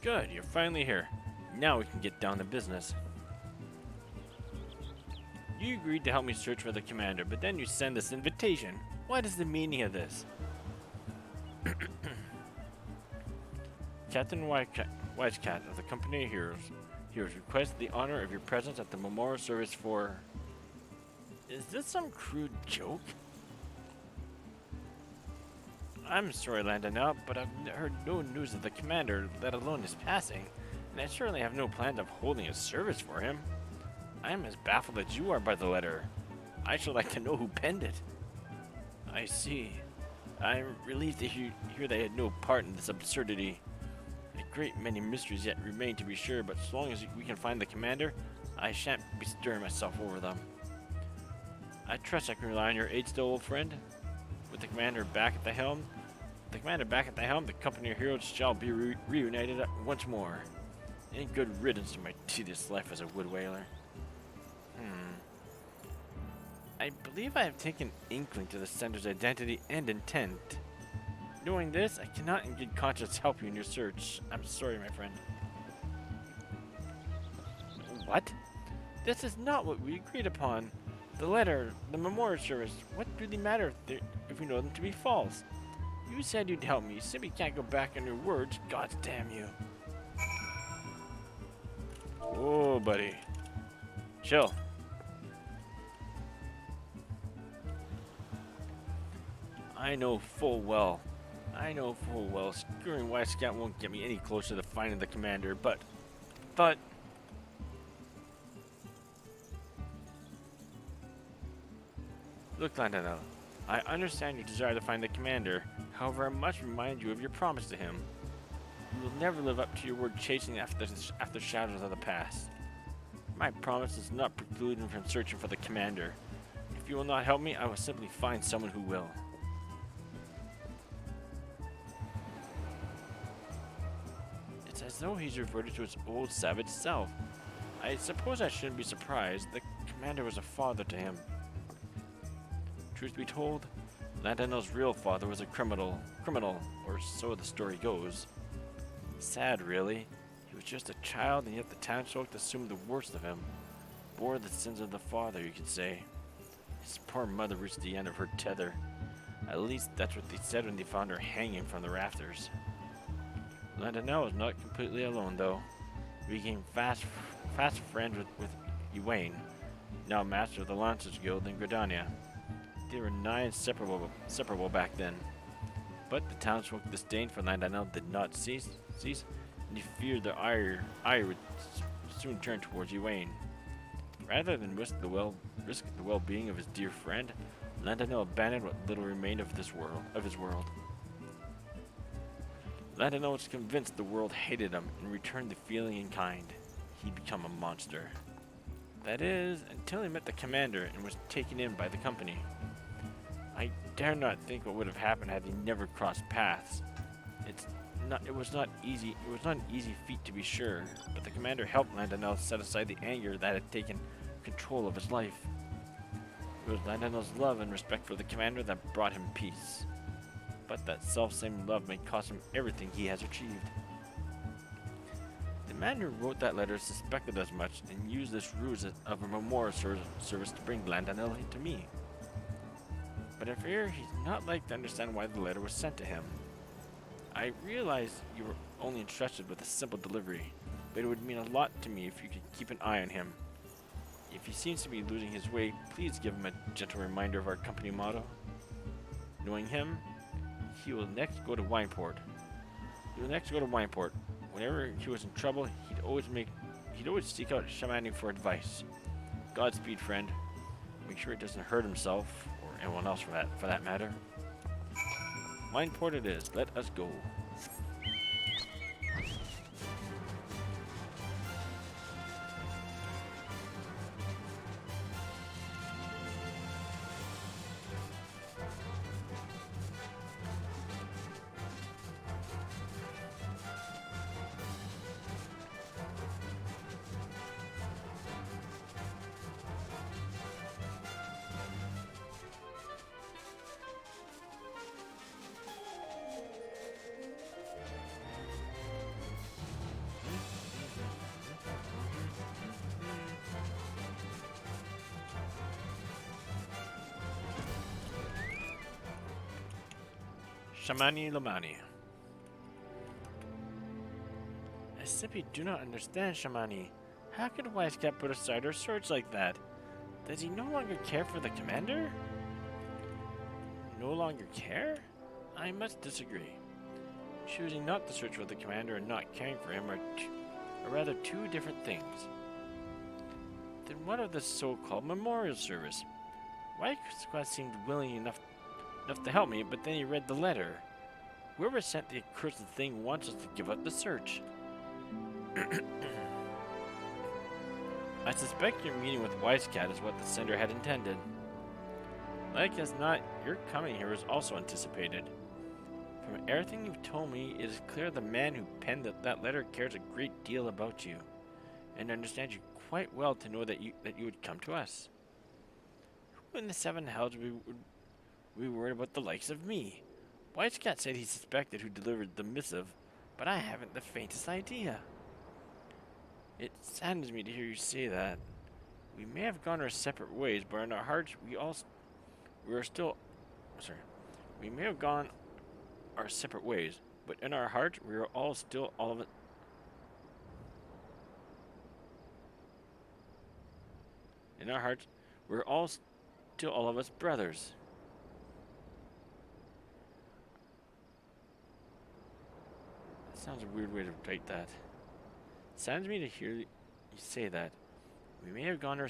Good, you're finally here. Now we can get down to business. You agreed to help me search for the commander, but then you send this invitation. What is the meaning of this? Captain Whitescat of the Company of Heroes requests the honor of your presence at the memorial service for... Is this some crude joke? I'm sorry, Landon, but I've heard no news of the commander, let alone his passing, and I certainly have no plans of holding a service for him. I am as baffled as you are by the letter. I should like to know who penned it. I see. I'm relieved to hear they had no part in this absurdity. A great many mysteries yet remain to be sure, but as long as we can find the commander, I shan't be stirring myself over them. I trust I can rely on your aid still, old friend. With the commander back at the helm, With the commander back at the helm, the company of heroes shall be reunited once more. Any good riddance to my tedious life as a wood whaler. I believe I have taken inkling to the sender's identity and intent. Knowing this, I cannot in good conscience help you in your search. I'm sorry, my friend. What? This is not what we agreed upon. The letter, the memorial service, what do they matter if we know them to be false? You said you'd help me. You simply can't go back on your words. God damn you. Oh, buddy. Chill. I know full well, skewering Wise Scout won't get me any closer to finding the commander, but... Look, Landano, I understand your desire to find the commander. However, I must remind you of your promise to him. You will never live up to your word chasing after shadows of the past. My promise does not preclude me from searching for the commander. If you will not help me, I will simply find someone who will. It's as though he's reverted to his old savage self. I suppose I shouldn't be surprised. The commander was a father to him. Truth be told, Landano's real father was a criminal, or so the story goes. Sad, really. He was just a child, and yet the townsfolk assumed the worst of him. Bore the sins of the father, you could say. His poor mother reached the end of her tether. At least that's what they said when they found her hanging from the rafters. Landano was not completely alone, though. He became fast friends with Ewain, now master of the Lancers Guild in Gridania. They were nigh inseparable back then. But the townsfolk disdain for Landano did not cease, and he feared their ire would soon turn towards Ewain. Rather than risk the well-being of his dear friend, Landano abandoned what little remained of his world. Landano was convinced the world hated him and returned the feeling in kind. He'd become a monster. That is, until he met the commander and was taken in by the company. I dare not think what would have happened had they never crossed paths. It was not an easy feat, to be sure, but the commander helped Landano set aside the anger that had taken control of his life. It was Landano's love and respect for the commander that brought him peace. But that self-same love may cost him everything he has achieved. The man who wrote that letter suspected as much and used this ruse of a memorial service to bring Landano to me. But I fear he's not like to understand why the letter was sent to him. I realize you were only entrusted with a simple delivery, but it would mean a lot to me if you could keep an eye on him. If he seems to be losing his way, please give him a gentle reminder of our company motto. Knowing him, he will next go to Wineport. Whenever he was in trouble, he'd always seek out Shamani for advice. Godspeed, friend. Make sure he doesn't hurt himself, or anyone else for that matter. Wineport it is. Let us go. Shamani Lamani. I simply do not understand, Shamani. How could Wisecat put aside her swords like that? Does he no longer care for the commander? No longer care? I must disagree. Choosing not to search for the commander and not caring for him are rather two different things. Then what of this so-called memorial service? Wisecat seemed willing enough to help me, but then he read the letter. Whoever sent the accursed thing wants us to give up the search. I suspect your meeting with Wisecat is what the sender had intended. Like as not, your coming here was also anticipated. From everything you've told me, it is clear the man who penned that letter cares a great deal about you, and understands you quite well to know that you would come to us. Who in the seven hells would we worried about the likes of me? Whitescat said he suspected who delivered the missive, but I haven't the faintest idea. It saddens me to hear you say that. We may have gone our separate ways, but in our hearts we are still sorry. We may have gone our separate ways, but in our hearts we are all still all of it. In our hearts, we're all still all of us brothers. That sounds a weird way to write that. It saddens me to hear you say that. We may have gone our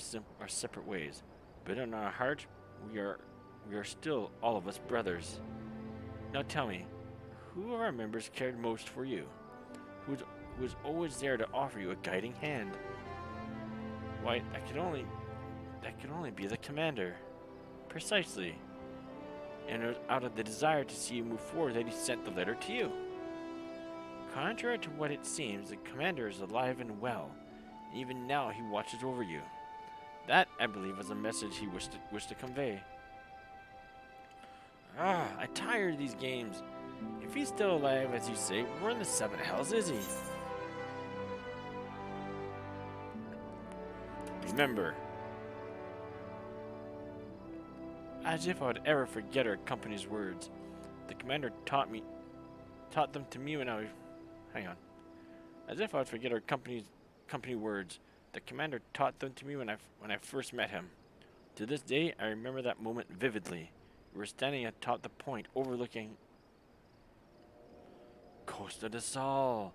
separate ways, but in our hearts we are still all of us brothers. Now tell me, who of our members cared most for you? Who was always there to offer you a guiding hand? Why, that could only be the commander. Precisely. And it was out of the desire to see you move forward that he sent the letter to you. Contrary to what it seems, the commander is alive and well. Even now he watches over you. That, I believe, was the message he wished to convey. I tire of these games. If he's still alive, as you say, where in the seven hells is he? Remember, as if I would ever forget our company's words. The commander taught them to me when I was... Hang on. As if I would forget our company words. The commander taught them to me when I first met him. To this day, I remember that moment vividly. We were standing atop the point overlooking Costa del Sol.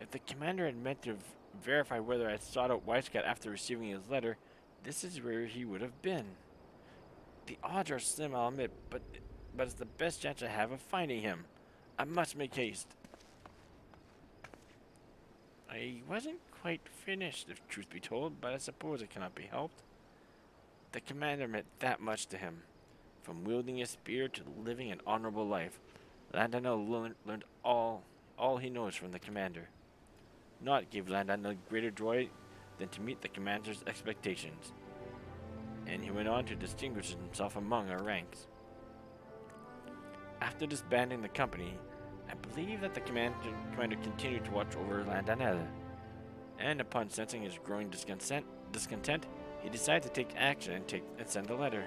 If the commander had meant to verify whether I had sought out Whitescat after receiving his letter, this is where he would have been. The odds are slim, I'll admit, but it's the best chance I have of finding him. I must make haste. I wasn't quite finished, if truth be told, but I suppose it cannot be helped. The commander meant that much to him. From wielding a spear to living an honorable life, Landana learned all he knows from the commander. Naught gave Landana greater joy than to meet the commander's expectations, and he went on to distinguish himself among our ranks. After disbanding the company, I believe that the commander continued to watch over Landanella, and upon sensing his growing discontent, he decided to take action and send a letter.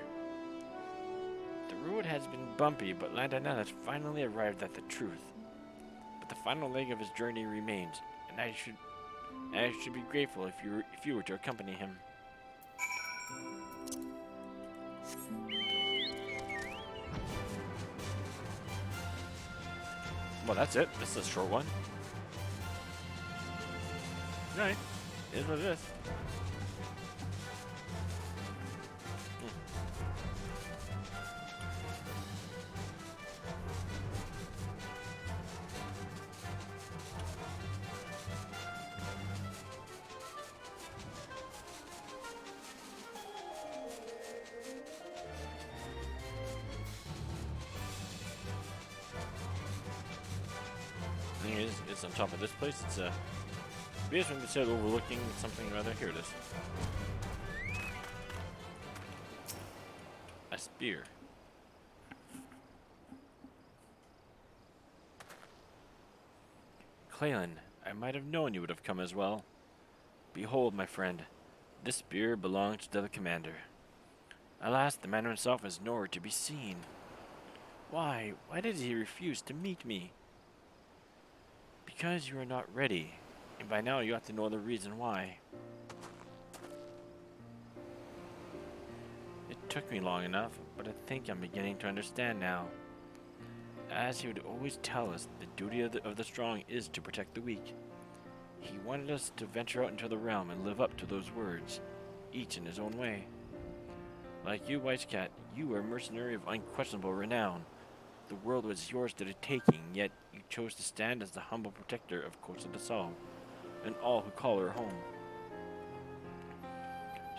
The road has been bumpy, but Landanella has finally arrived at the truth. But the final leg of his journey remains, and I should be grateful if you were to accompany him. Well, that's it. This is a short one. Alright. It is what it is. It's on top of this place. It's basically said overlooking something or other. Here it is. A spear. Clalin, I might have known you would have come as well. Behold, my friend, this spear belongs to the commander. Alas, the man himself is nowhere to be seen. Why did he refuse to meet me? Because you are not ready, and by now you ought to know the reason why. It took me long enough, but I think I'm beginning to understand now. As he would always tell us, the duty of the strong is to protect the weak. He wanted us to venture out into the realm and live up to those words, each in his own way. Like you, Whitescat, you were a mercenary of unquestionable renown. The world was yours to the taking, yet you chose to stand as the humble protector of Costa del Sol, and all who call her home.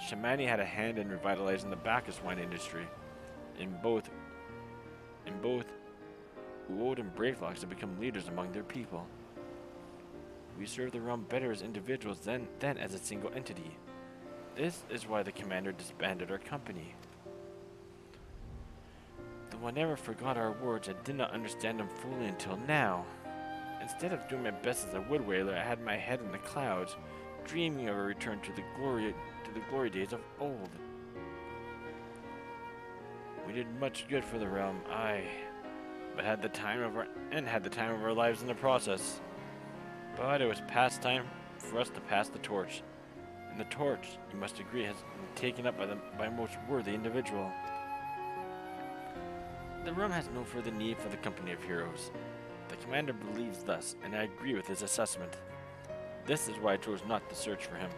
Shamani had a hand in revitalizing the Bacchus wine industry. In both Uod and Bravelocks have become leaders among their people. We serve the realm better as individuals than as a single entity. This is why the commander disbanded our company. Though I never forgot our words, I did not understand them fully until now. Instead of doing my best as a wood whaler, I had my head in the clouds, dreaming of a return to the glory days of old. We did much good for the realm, but had the time of our lives in the process. But it was past time for us to pass the torch. And the torch, you must agree, has been taken up by a most worthy individual. The realm has no further need for the company of heroes. The commander believes thus, and I agree with his assessment. This is why I chose not to search for him.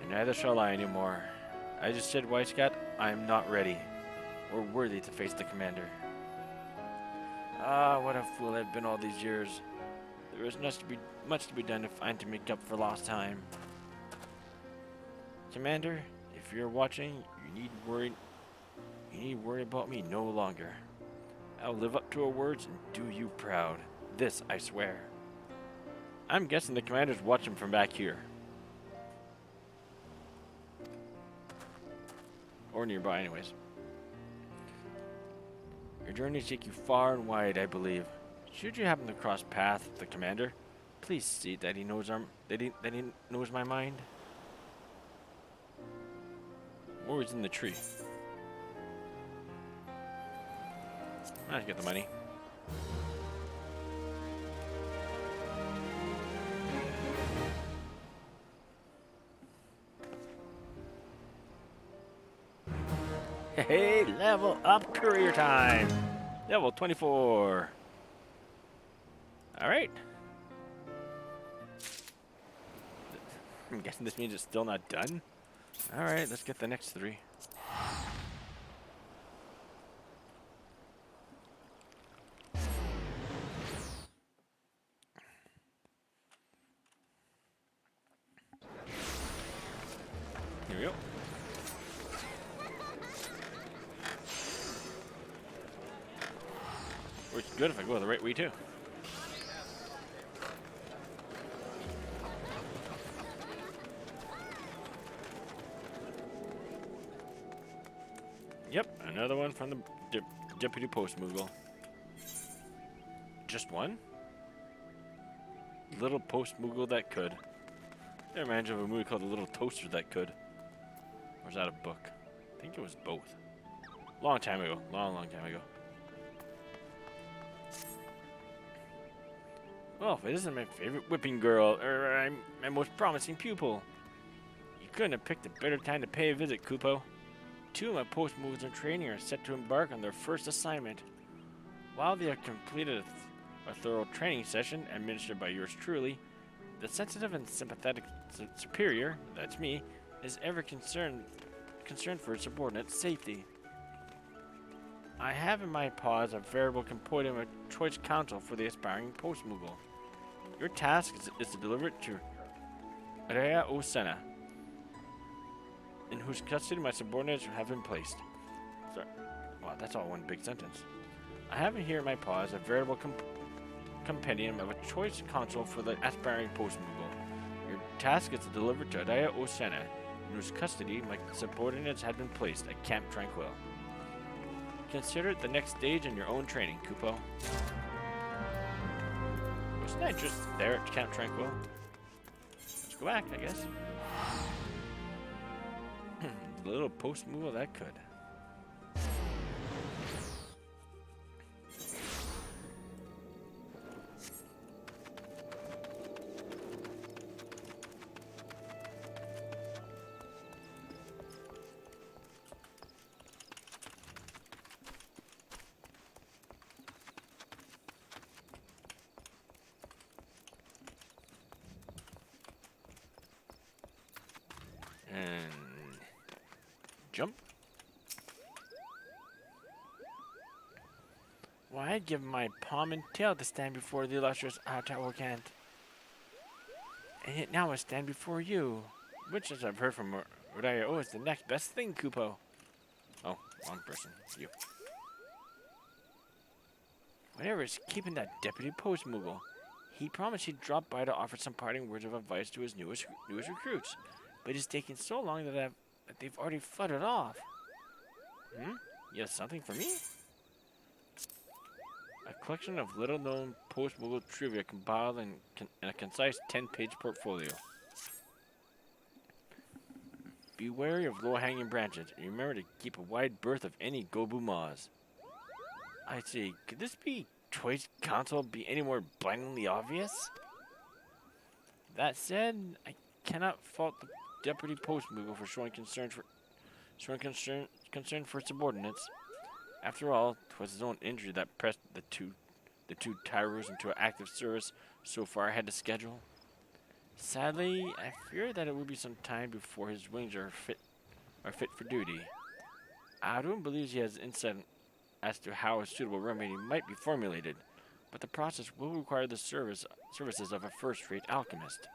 And neither shall I anymore. I just said, Weisscat, I am not ready, or worthy to face the commander. Ah, what a fool I've been all these years. There is much to be done if I'm to make up for lost time. Commander, if you're watching, you need worry about me no longer. I'll live up to our words and do you proud. This I swear. I'm guessing the commander's watching from back here. Or nearby, anyways. Your journeys take you far and wide, I believe. Should you happen to cross paths with the commander, please see that he knows my mind. Or he's in the tree. I get the money. Hey, level up courier time. Level 24. All right. I'm guessing this means it's still not done. All right, let's get the next 3. Here we go. Works good if I go the right way too. Yep, another one from the Deputy Postmoogle. Just one? Little Postmoogle that could. That reminds me of a movie called The Little Toaster That Could. Or was that a book? I think it was both. Long time ago. Long time ago. Well, if it isn't my favorite whipping girl, or my most promising pupil. You couldn't have picked a better time to pay a visit, Kupo. 2 of my post-moves in training are set to embark on their first assignment. While they have completed a thorough training session administered by yours truly, the sensitive and sympathetic superior, that's me, is ever concerned for his subordinate's safety. I have in my paws a veritable compendium of choice counsel for the aspiring post-moogle. Your task is to deliver it to Area Osena, in whose custody my subordinates have been placed. Sorry. Wow, that's all one big sentence. I have here in my paws a veritable compendium of a choice counsel for the aspiring post-moogle. Your task is to deliver to Area Osena, in whose custody my subordinates had been placed at Camp Tranquil. Consider it the next stage in your own training, Kupo. Wasn't I just there at Camp Tranquil? Let's go back, I guess. The little post-moogle that could. And jump. Why, I'd give my palm and tail to stand before the illustrious Atawakant. And yet now I stand before you, which, as I've heard from Uriah, is the next best thing, Kupo. Oh, wrong person. You. Whatever is keeping that deputy post Moogle? He promised he'd drop by to offer some parting words of advice to his newest recruits, but it's taking so long that they've already fluttered off. You have something for me? A collection of little-known post-Moogle trivia compiled in a concise 10-page portfolio. Be wary of low-hanging branches, and remember to keep a wide berth of any Gobu Maws. I see. Could this be Choice Council be any more blindingly obvious? That said, I cannot fault the Deputy Post Moogle for showing concern for subordinates. After all, 'twas his own injury that pressed the two Tyros into active service so far ahead of schedule. Sadly, I fear that it will be some time before his wings are fit for duty. Arun believes he has insight as to how a suitable remedy might be formulated, but the process will require the services of a first-rate alchemist.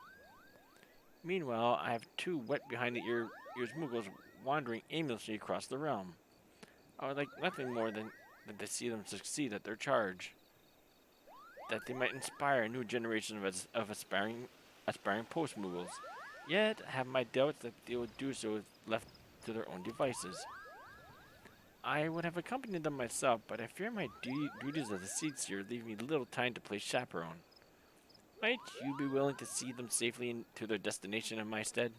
Meanwhile, I have two wet behind the ears Moogles wandering aimlessly across the realm. I would like nothing more than to see them succeed at their charge, that they might inspire a new generation of aspiring post-Moogles. Yet, I have my doubts that they will do so if left to their own devices. I would have accompanied them myself, but I fear my duties as a seed seer leave me little time to play chaperone. Might you be willing to see them safely to their destination in my stead?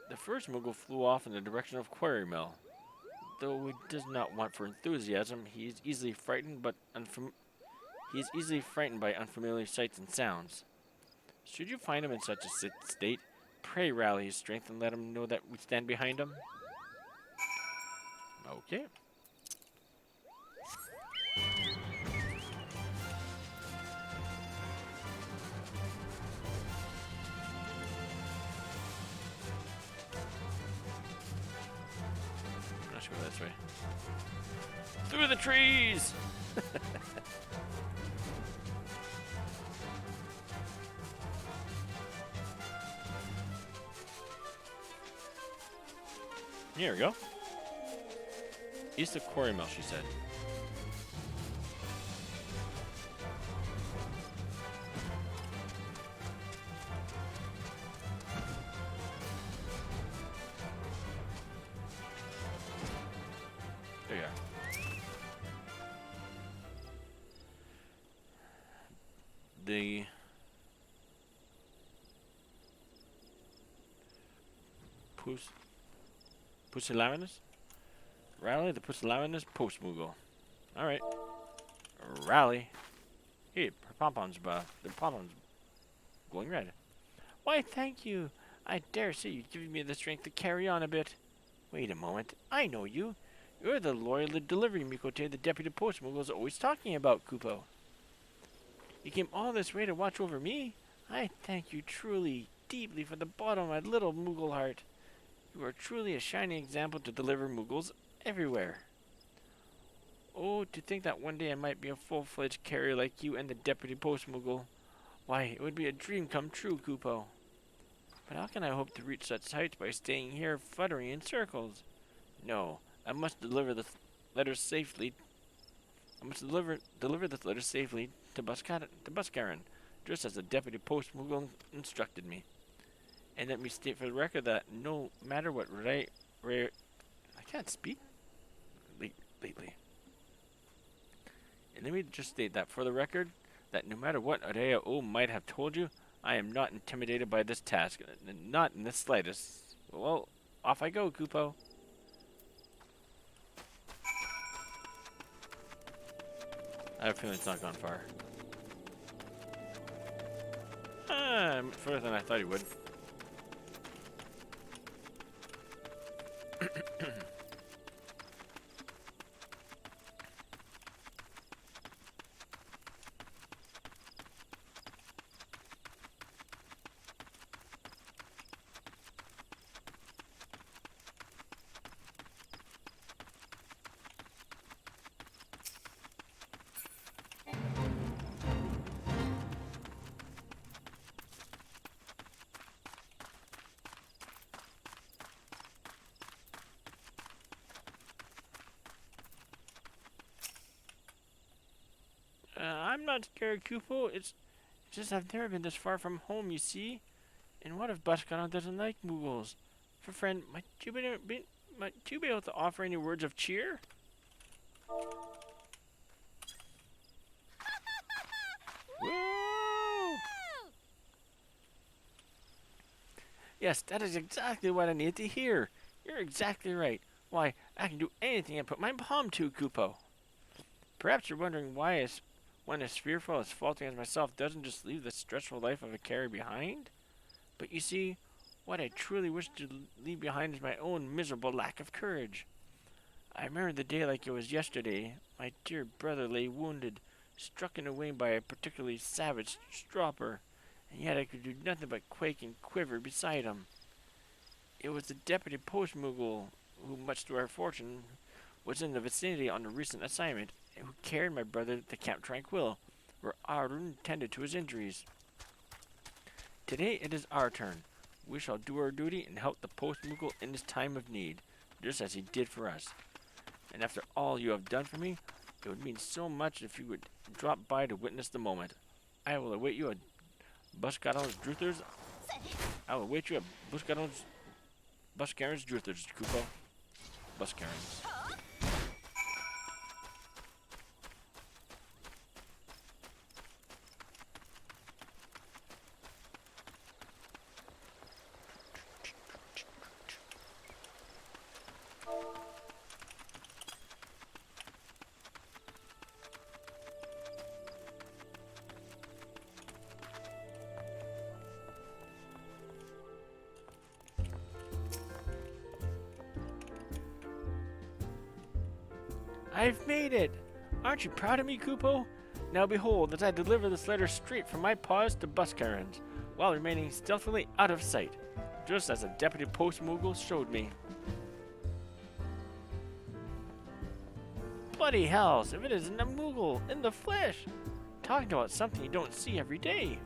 The first Moogle flew off in the direction of Quarry Mill. Though he does not want for enthusiasm, he is easily frightened by unfamiliar sights and sounds. Should you find him in such a state, pray rally his strength and let him know that we stand behind him. Okay. Let's go this way. Through the trees! Here we go. East of Quarry Mill, she said. There you are. The Pusillanimous? Rally the Pusillanimous Post Moogle. Alright. Rally. Hey, her pom-poms, the pom-poms glowing red. Why, thank you. I dare say you've given me the strength to carry on a bit. Wait a moment. I know you. You're the loyal delivery Mikote the deputy post Moogle is always talking about, Kupo. You came all this way to watch over me? I thank you truly, deeply, from the bottom of my little Moogle heart. You are truly a shining example to deliver Moogles everywhere. Oh, to think that one day I might be a full-fledged carrier like you and the deputy post Moogle. Why, it would be a dream come true, Kupo. But how can I hope to reach such heights by staying here fluttering in circles? No, I must deliver this letter safely. I must deliver this letter safely to Buscarin, just as the deputy post Moogle instructed me. And let me state for the record that no matter what I can't speak lately. And let me just state that for the record, that no matter what Area O might have told you, I am not intimidated by this task, not in the slightest. Well, off I go, Kupo. I have a feeling it's not gone far. Further than I thought he would. I'm not scared, Kupo. It's just I've never been this far from home, you see. And what if Buskano doesn't like Moogles? For friend, might you be able to offer any words of cheer? Woo! Yes, that is exactly what I need to hear. You're exactly right. Why, I can do anything I put my palm to, Kupo. Perhaps you're wondering why one as fearful as faulty as myself doesn't just leave the stressful life of a carrier behind? But you see, what I truly wish to leave behind is my own miserable lack of courage. I remember the day like it was yesterday. My dear brother lay wounded, struck in a wing by a particularly savage stropper, and yet I could do nothing but quake and quiver beside him. It was the deputy post Moogle, who, much to our fortune, was in the vicinity on a recent assignment, and who carried my brother to Camp Tranquil, where Arun tended to his injuries. Today it is our turn. We shall do our duty and help the post Moogle in his time of need, just as he did for us. And after all you have done for me, it would mean so much if you would drop by to witness the moment. I will await you at Buskaron's Druthers. I will await you at Buskaron's Druthers, Kupo. Buskaron's. I've made it! Aren't you proud of me, Kupo? Now behold, as I deliver this letter straight from my paws to Buscaron's, while remaining stealthily out of sight, just as the deputy post Moogle showed me. Bloody hells, if it isn't a Moogle in the flesh! Talking about something you don't see every day.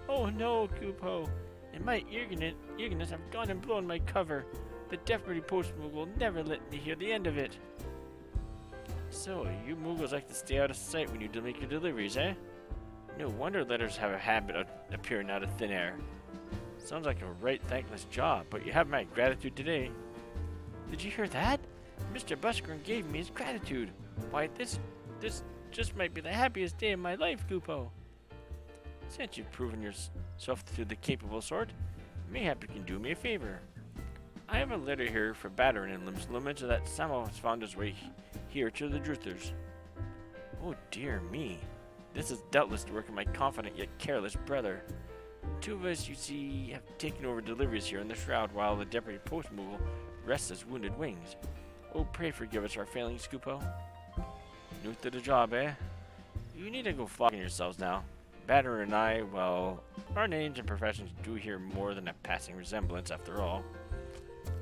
Oh no, Kupo. In my eagerness, I've gone and blown my cover. The deputy post Moogle never let me hear the end of it. So, you Moogles like to stay out of sight when you make your deliveries, eh? No wonder letters have a habit of appearing out of thin air. Sounds like a right thankless job, but you have my gratitude today. Did you hear that? Mr. Buskaron gave me his gratitude. Why, this just might be the happiest day of my life, Kupo. Since you've proven yourself to the capable sort, mayhap you can do me a favor. I have a letter here for Battering and Lumage that somehow has found his way here to the Druthers. Oh dear me. This is doubtless the work of my confident yet careless brother. Two of us, you see, have taken over deliveries here in the Shroud while the deputy post Moogle rests his wounded wings. Oh, pray forgive us our failings, Kupo. New to the job, eh? You need to go flogging yourselves now. Batter and I, well, our names and professions do here more than a passing resemblance after all.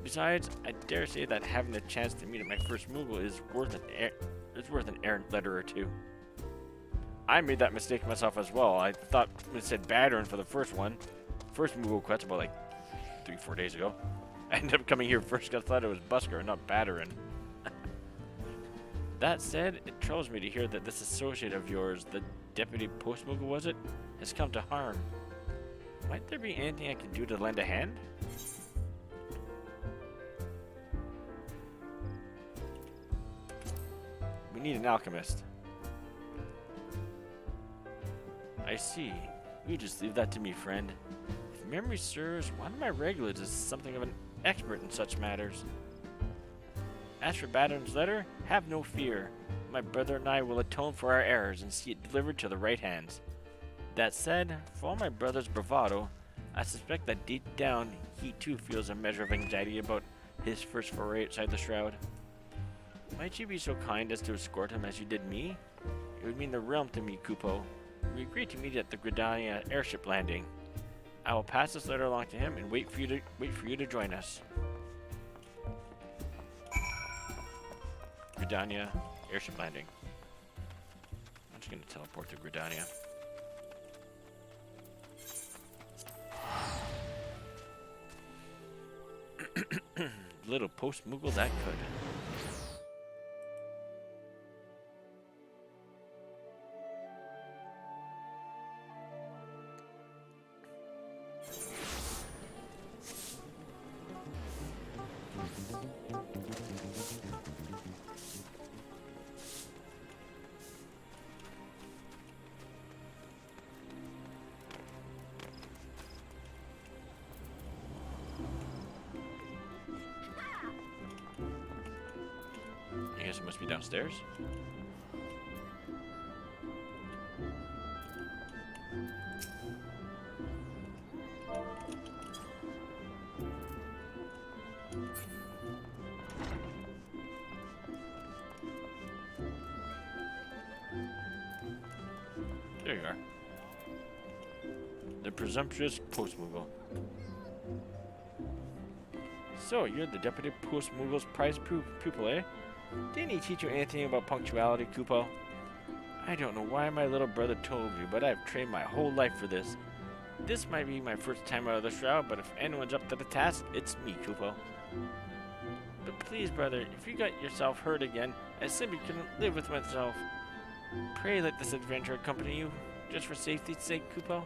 Besides, I dare say that having the chance to meet at my first Moogle is worth an errant letter or two. I made that mistake myself as well. I thought it said Battering for the first one. First Moogle quest about like 3-4 days ago. I ended up coming here first because I thought it was Busker and not Battering. That said, it troubles me to hear that this associate of yours, the deputy post Moogle was it, has come to harm. Might there be anything I can do to lend a hand? We need an alchemist. I see. You just leave that to me, friend. If memory serves, one of my regulars is something of an expert in such matters. As for Battering's letter, have no fear. My brother and I will atone for our errors and see it delivered to the right hands. That said, for all my brother's bravado, I suspect that deep down he too feels a measure of anxiety about his first foray outside the Shroud. Might you be so kind as to escort him as you did me? It would mean the realm to me, Kupo. We agreed to meet at the Gridania airship landing. I will pass this letter along to him and wait for you to join us. Gridania airship landing. I'm just gonna teleport to Gridania. Little post Moogle that could. I guess it must be downstairs. There you are. The presumptuous Postmoogle. So, you're the Deputy Postmoogle's prize pupil, eh? Didn't he teach you anything about punctuality, Kupo? I don't know why my little brother told you, but I've trained my whole life for this. This might be my first time out of the shroud, but if anyone's up to the task, it's me, Kupo. But please, brother, if you got yourself hurt again, I simply couldn't live with myself. Pray let this adventure accompany you, just for safety's sake, Kupo.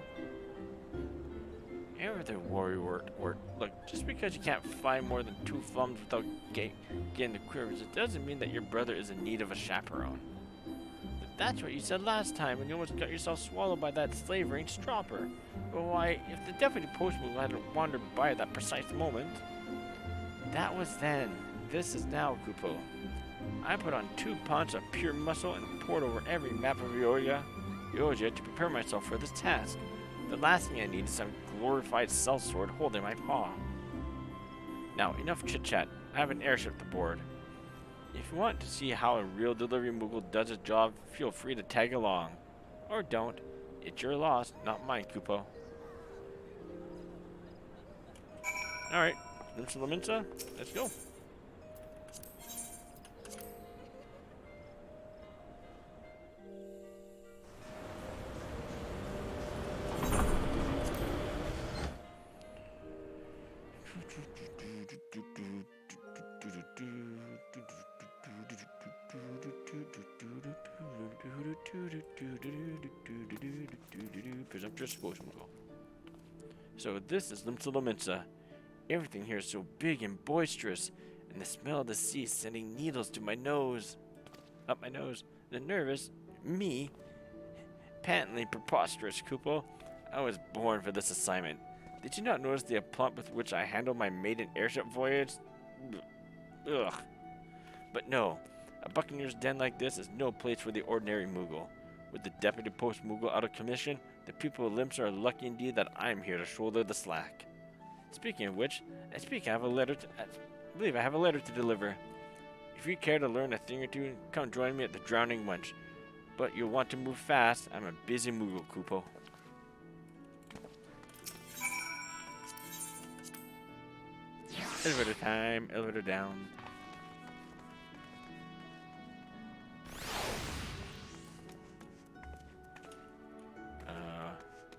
Ever the warrior word. Look, just because you can't find more than 2 thumbs without getting the quivers, it doesn't mean that your brother is in need of a chaperone. But that's what you said last time when you almost got yourself swallowed by that slave-ring stropper. But why, if the deputy postman hadn't wandered by at that precise moment... That was then. This is now, Kupo. I put on 2 pounds of pure muscle and poured over every map of Eogia to prepare myself for this task. The last thing I need is some glorified sellsword holding my paw. Now, enough chit-chat. I have an airship to board. If you want to see how a real delivery Moogle does its job, feel free to tag along. Or don't. It's your loss, not mine, Kupo. Alright, Laminsa, let's go. Presumptuous Postmoogle. So this is Laminsa. Everything here is so big and boisterous, and the smell of the sea sending needles to my nose. Up my nose. The nervous, me, patently preposterous, Kupo. I was born for this assignment. Did you not notice the aplomb with which I handled my maiden airship voyage? Ugh. But no, a buccaneer's den like this is no place for the ordinary Moogle. With the deputy post Moogle out of commission, the people of Limsa are lucky indeed that I'm here to shoulder the slack. Speaking of which, I believe I have a letter to deliver. If you care to learn a thing or two, come join me at the Drowning Wench. But you'll want to move fast. I'm a busy Moogle, Kupo. Elevator time, elevator down.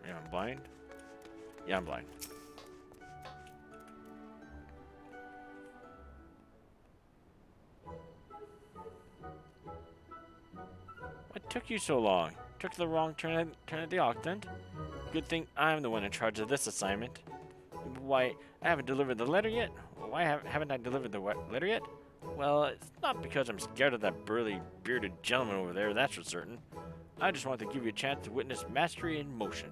Yeah, I'm blind. Yeah, I'm blind. What took you so long? Took the wrong turn at the Octant? Good thing I'm the one in charge of this assignment. Why, I haven't delivered the letter yet? Why haven't I delivered the letter yet? Well, it's not because I'm scared of that burly, bearded gentleman over there, that's for certain. I just want to give you a chance to witness mastery in motion.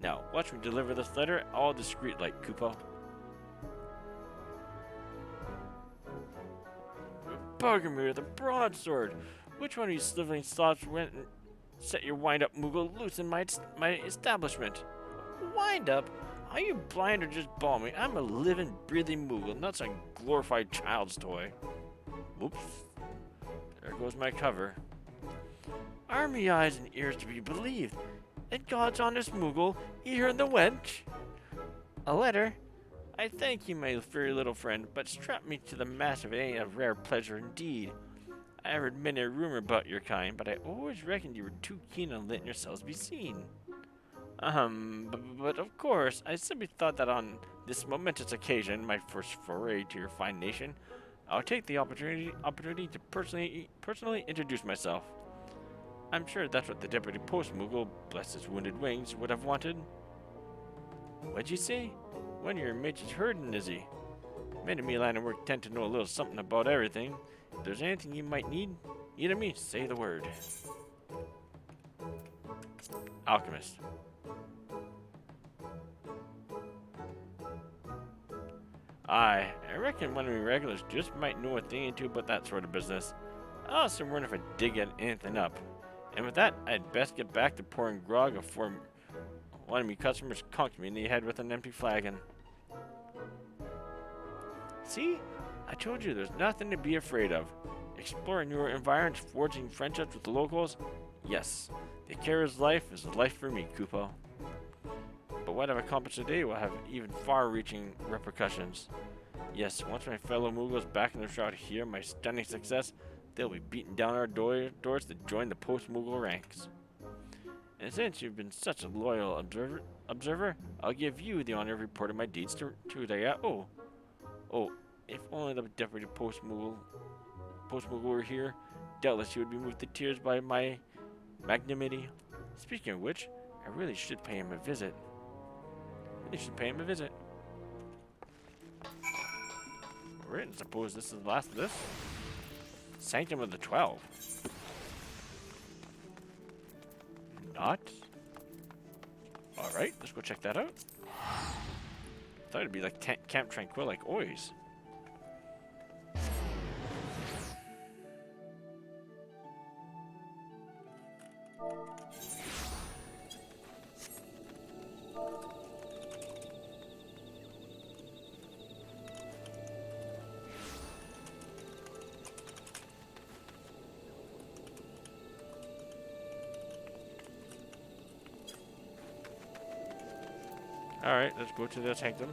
Now, watch me deliver this letter all discreet like, Kupo. Bugger the broadsword! Which one of you sniveling slots went and set your wind-up Moogle loose in my establishment? Wind-up? Are you blind or just balmy? I'm a living, breathing Moogle, not some glorified child's toy. Whoops. There goes my cover. Are me eyes and ears to be believed? And God's honest Moogle, ye heard the wench? A letter? I thank you, my furry little friend, but strap me to the mast if it ain't a rare pleasure indeed. I heard many a rumor about your kind, but I always reckoned you were too keen on letting yourselves be seen. But of course, I simply thought that on this momentous occasion, my first foray to your fine nation, I'll take the opportunity to personally introduce myself. I'm sure that's what the Deputy Post Moogle, bless his wounded wings, would have wanted. What'd you say? One of your mates is hurting, is he? Men in me line of work tend to know a little something about everything. If there's anything you might need of me, say the word. Alchemist. I reckon one of me regulars just might know a thing or two about that sort of business. I also wonder if I did get anything up. And with that, I'd best get back to pouring grog before one of me customers conked me in the head with an empty flagon. See? I told you there's nothing to be afraid of. Exploring newer environments, forging friendships with the locals. Yes, the Kara's life is a life for me, Kupo. But what I've accomplished today will have even far-reaching repercussions. Yes, once my fellow Moogles back in the shroud hear my stunning success, they'll be beating down our doors to join the post-Moogle ranks. And since you've been such a loyal observer, I'll give you the honor of reporting my deeds to Udaya. Oh, if only the deputy post-Moogle were here, doubtless he would be moved to tears by my magnanimity. Speaking of which, I really should pay him a visit. Alright, I suppose this is the last of this. Sanctum of the 12. Not. Alright, let's go check that out. Thought it'd be like Camp Tranquil, like always. Alright, let's go to the sanctum.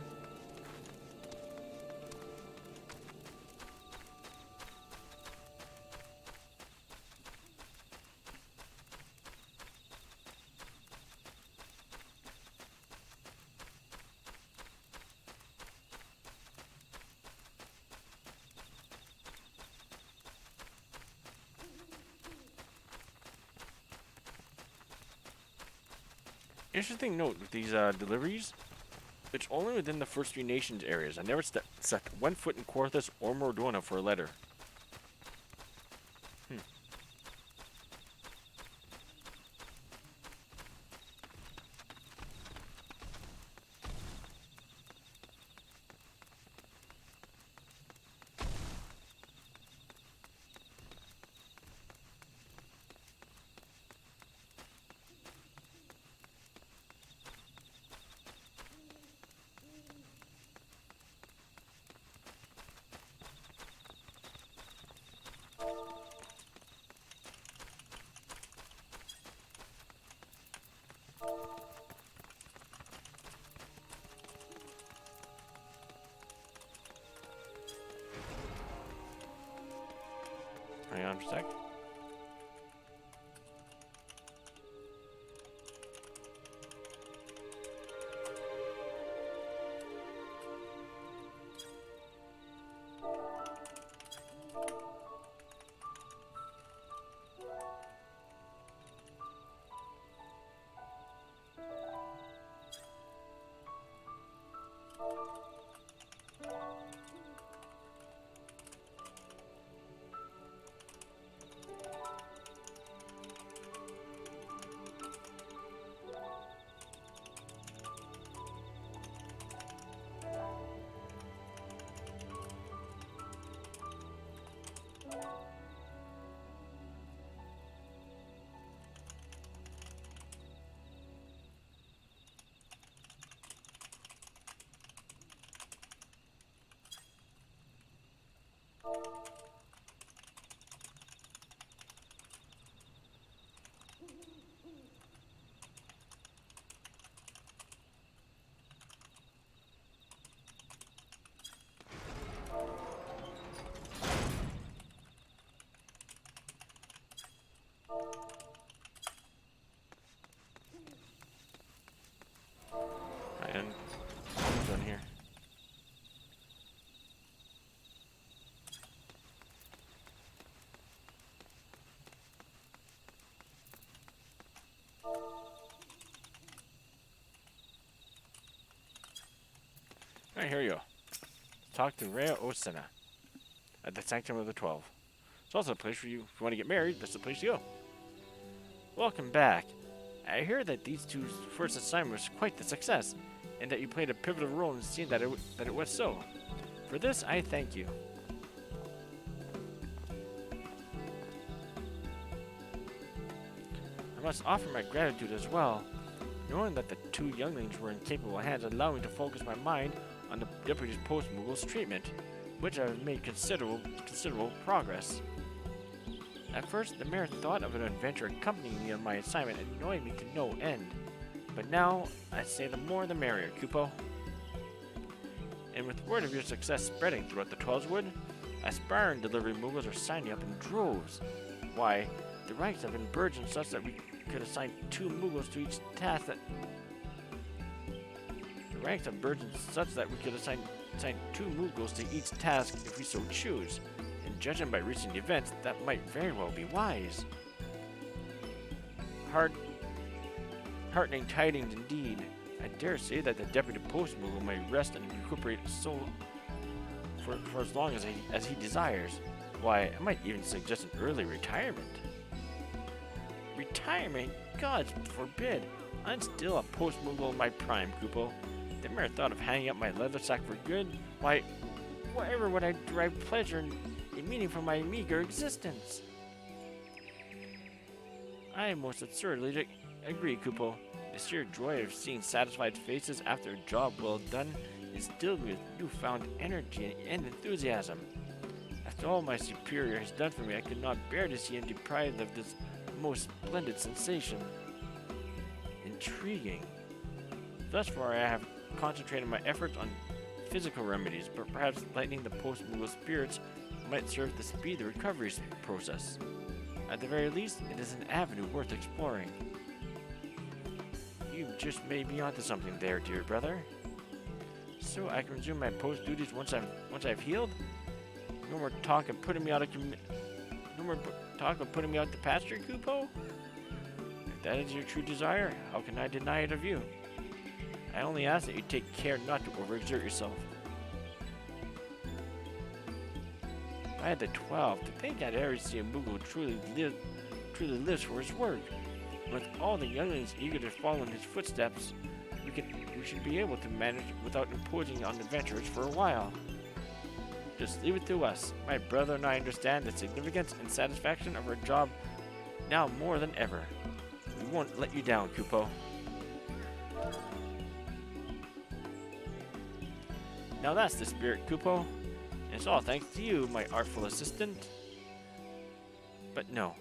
Interesting note with these deliveries. It's only within the First Three Nations areas. I never set 1 foot in Quarthus or Mordona for a letter. Hang on for a sec. And I'm done here. Alright, here you go. talk to Rhea Osena at the Sanctum of the 12. It's also a place for you, if you want to get married, that's the place to go. Welcome back. I hear that these two first assignments was quite the success, and that you played a pivotal role in seeing that it was so. For this, I thank you. I must offer my gratitude as well. Knowing that the two younglings were in capable hands allowed me to focus my mind on the deputy's post-Mughals treatment, which I have made considerable progress. At first, the mere thought of an adventure accompanying me on my assignment annoyed me to no end. But now, I say the more the merrier, Kupo. And with word of your success spreading throughout the Twelveswood, aspiring delivery Mughals are signing up in droves. Why, the ranks have been burgeoned such that we could assign 2 Mughals to each task that... The ranks have burgeoned such that we could assign 2 Mughals to each task if we so choose. And judging by recent events, that might very well be wise. Heartening tidings indeed. I dare say that the deputy post-Mughal may rest and recuperate for as long as he desires. Why, I might even suggest an early retirement. Retirement? God forbid. I'm still a post-Mughal in my prime, Kupo. The mere thought of hanging up my leather sack for good, why, wherever would I derive pleasure and meaning from my meager existence? I most absurdly agree, Kupo. The sheer joy of seeing satisfied faces after a job well done is filled with newfound energy and enthusiasm. After all my superior has done for me, I could not bear to see him deprived of this most splendid sensation. Intriguing. Thus far, I have concentrated my efforts on physical remedies, but perhaps lightening the post-Mughal spirits might serve to speed the recovery process. At the very least, it is an avenue worth exploring. You just may be onto something there, dear brother. So I can resume my post duties once I've healed. No more talk of putting me out to pasture, Kupo. If that is your true desire, how can I deny it of you? I only ask that you take care not to overexert yourself. By the 12, to think I'd ever see a Mughal truly lives for his work. With all the younglings eager to follow in his footsteps, we should be able to manage without imposing on adventurers for a while. Just leave it to us. My brother and I understand the significance and satisfaction of our job now more than ever. We won't let you down, Kupo. Now that's the spirit, Kupo. And it's all thanks to you, my artful assistant. But no,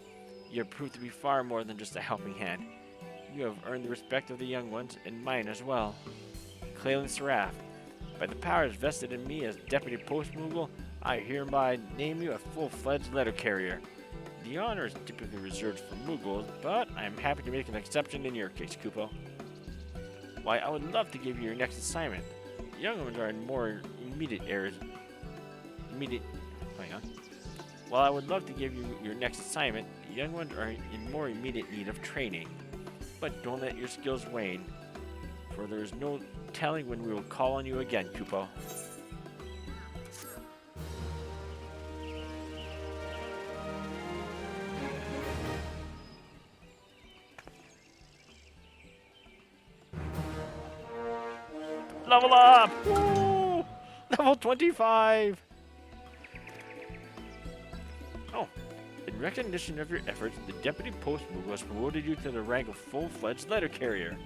you have proved to be far more than just a helping hand. You have earned the respect of the young ones, and mine as well. Clalin Seraph, by the powers vested in me as Deputy Post-Mughal, I hereby name you a full-fledged letter carrier. The honor is typically reserved for Mughals, but I am happy to make an exception in your case, Kupo. Why, I would love to give you your next assignment. The young ones are in more immediate areas. While I would love to give you your next assignment, the young ones are in more immediate need of training. But don't let your skills wane, for there is no telling when we will call on you again, Kupo. Level up! Woo! Level 25! Oh, in recognition of your efforts, the Deputy Post-Mughal has promoted you to the rank of full-fledged letter carrier.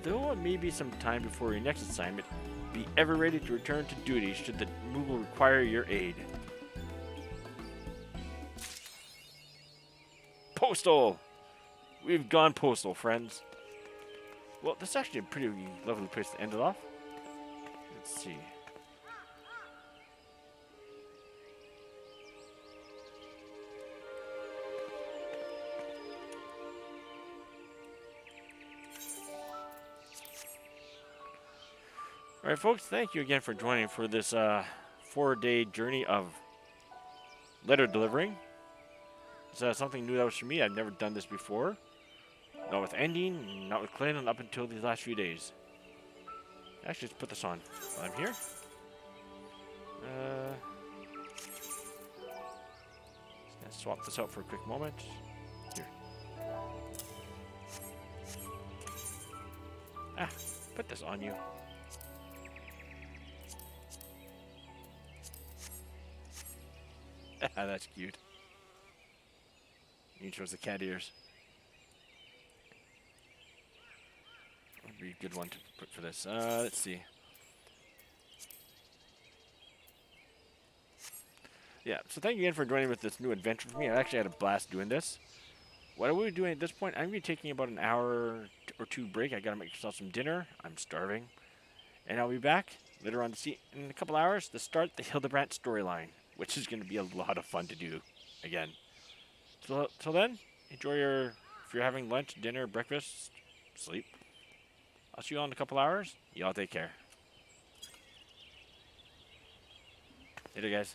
Though it may be some time before your next assignment, be ever ready to return to duty should the Mughal require your aid. Postal! We've gone postal, friends. Well, this is actually a pretty lovely place to end it off. Let's see. Alright folks, thank you again for joining for this 4-day journey of letter delivering. It's something new that was for me. I've never done this before. Not with ending, not with Clalin up until these last few days. Actually, let's put this on while I'm here. Just gonna swap this out for a quick moment. Here. Ah, put this on you. That's cute. You chose the cat ears. Would be a good one to put for this. Let's see. Yeah, so thank you again for joining with this new adventure for me. I actually had a blast doing this. What are we doing at this point? I'm going to be taking about an hour or two break. I got to make myself some dinner. I'm starving. And I'll be back later on to see in a couple hours to start the Hildebrandt storyline, which is going to be a lot of fun to do again. So till then, enjoy your, if you're having lunch, dinner, breakfast, sleep. I'll see you all in a couple hours. Y'all take care. Later, guys.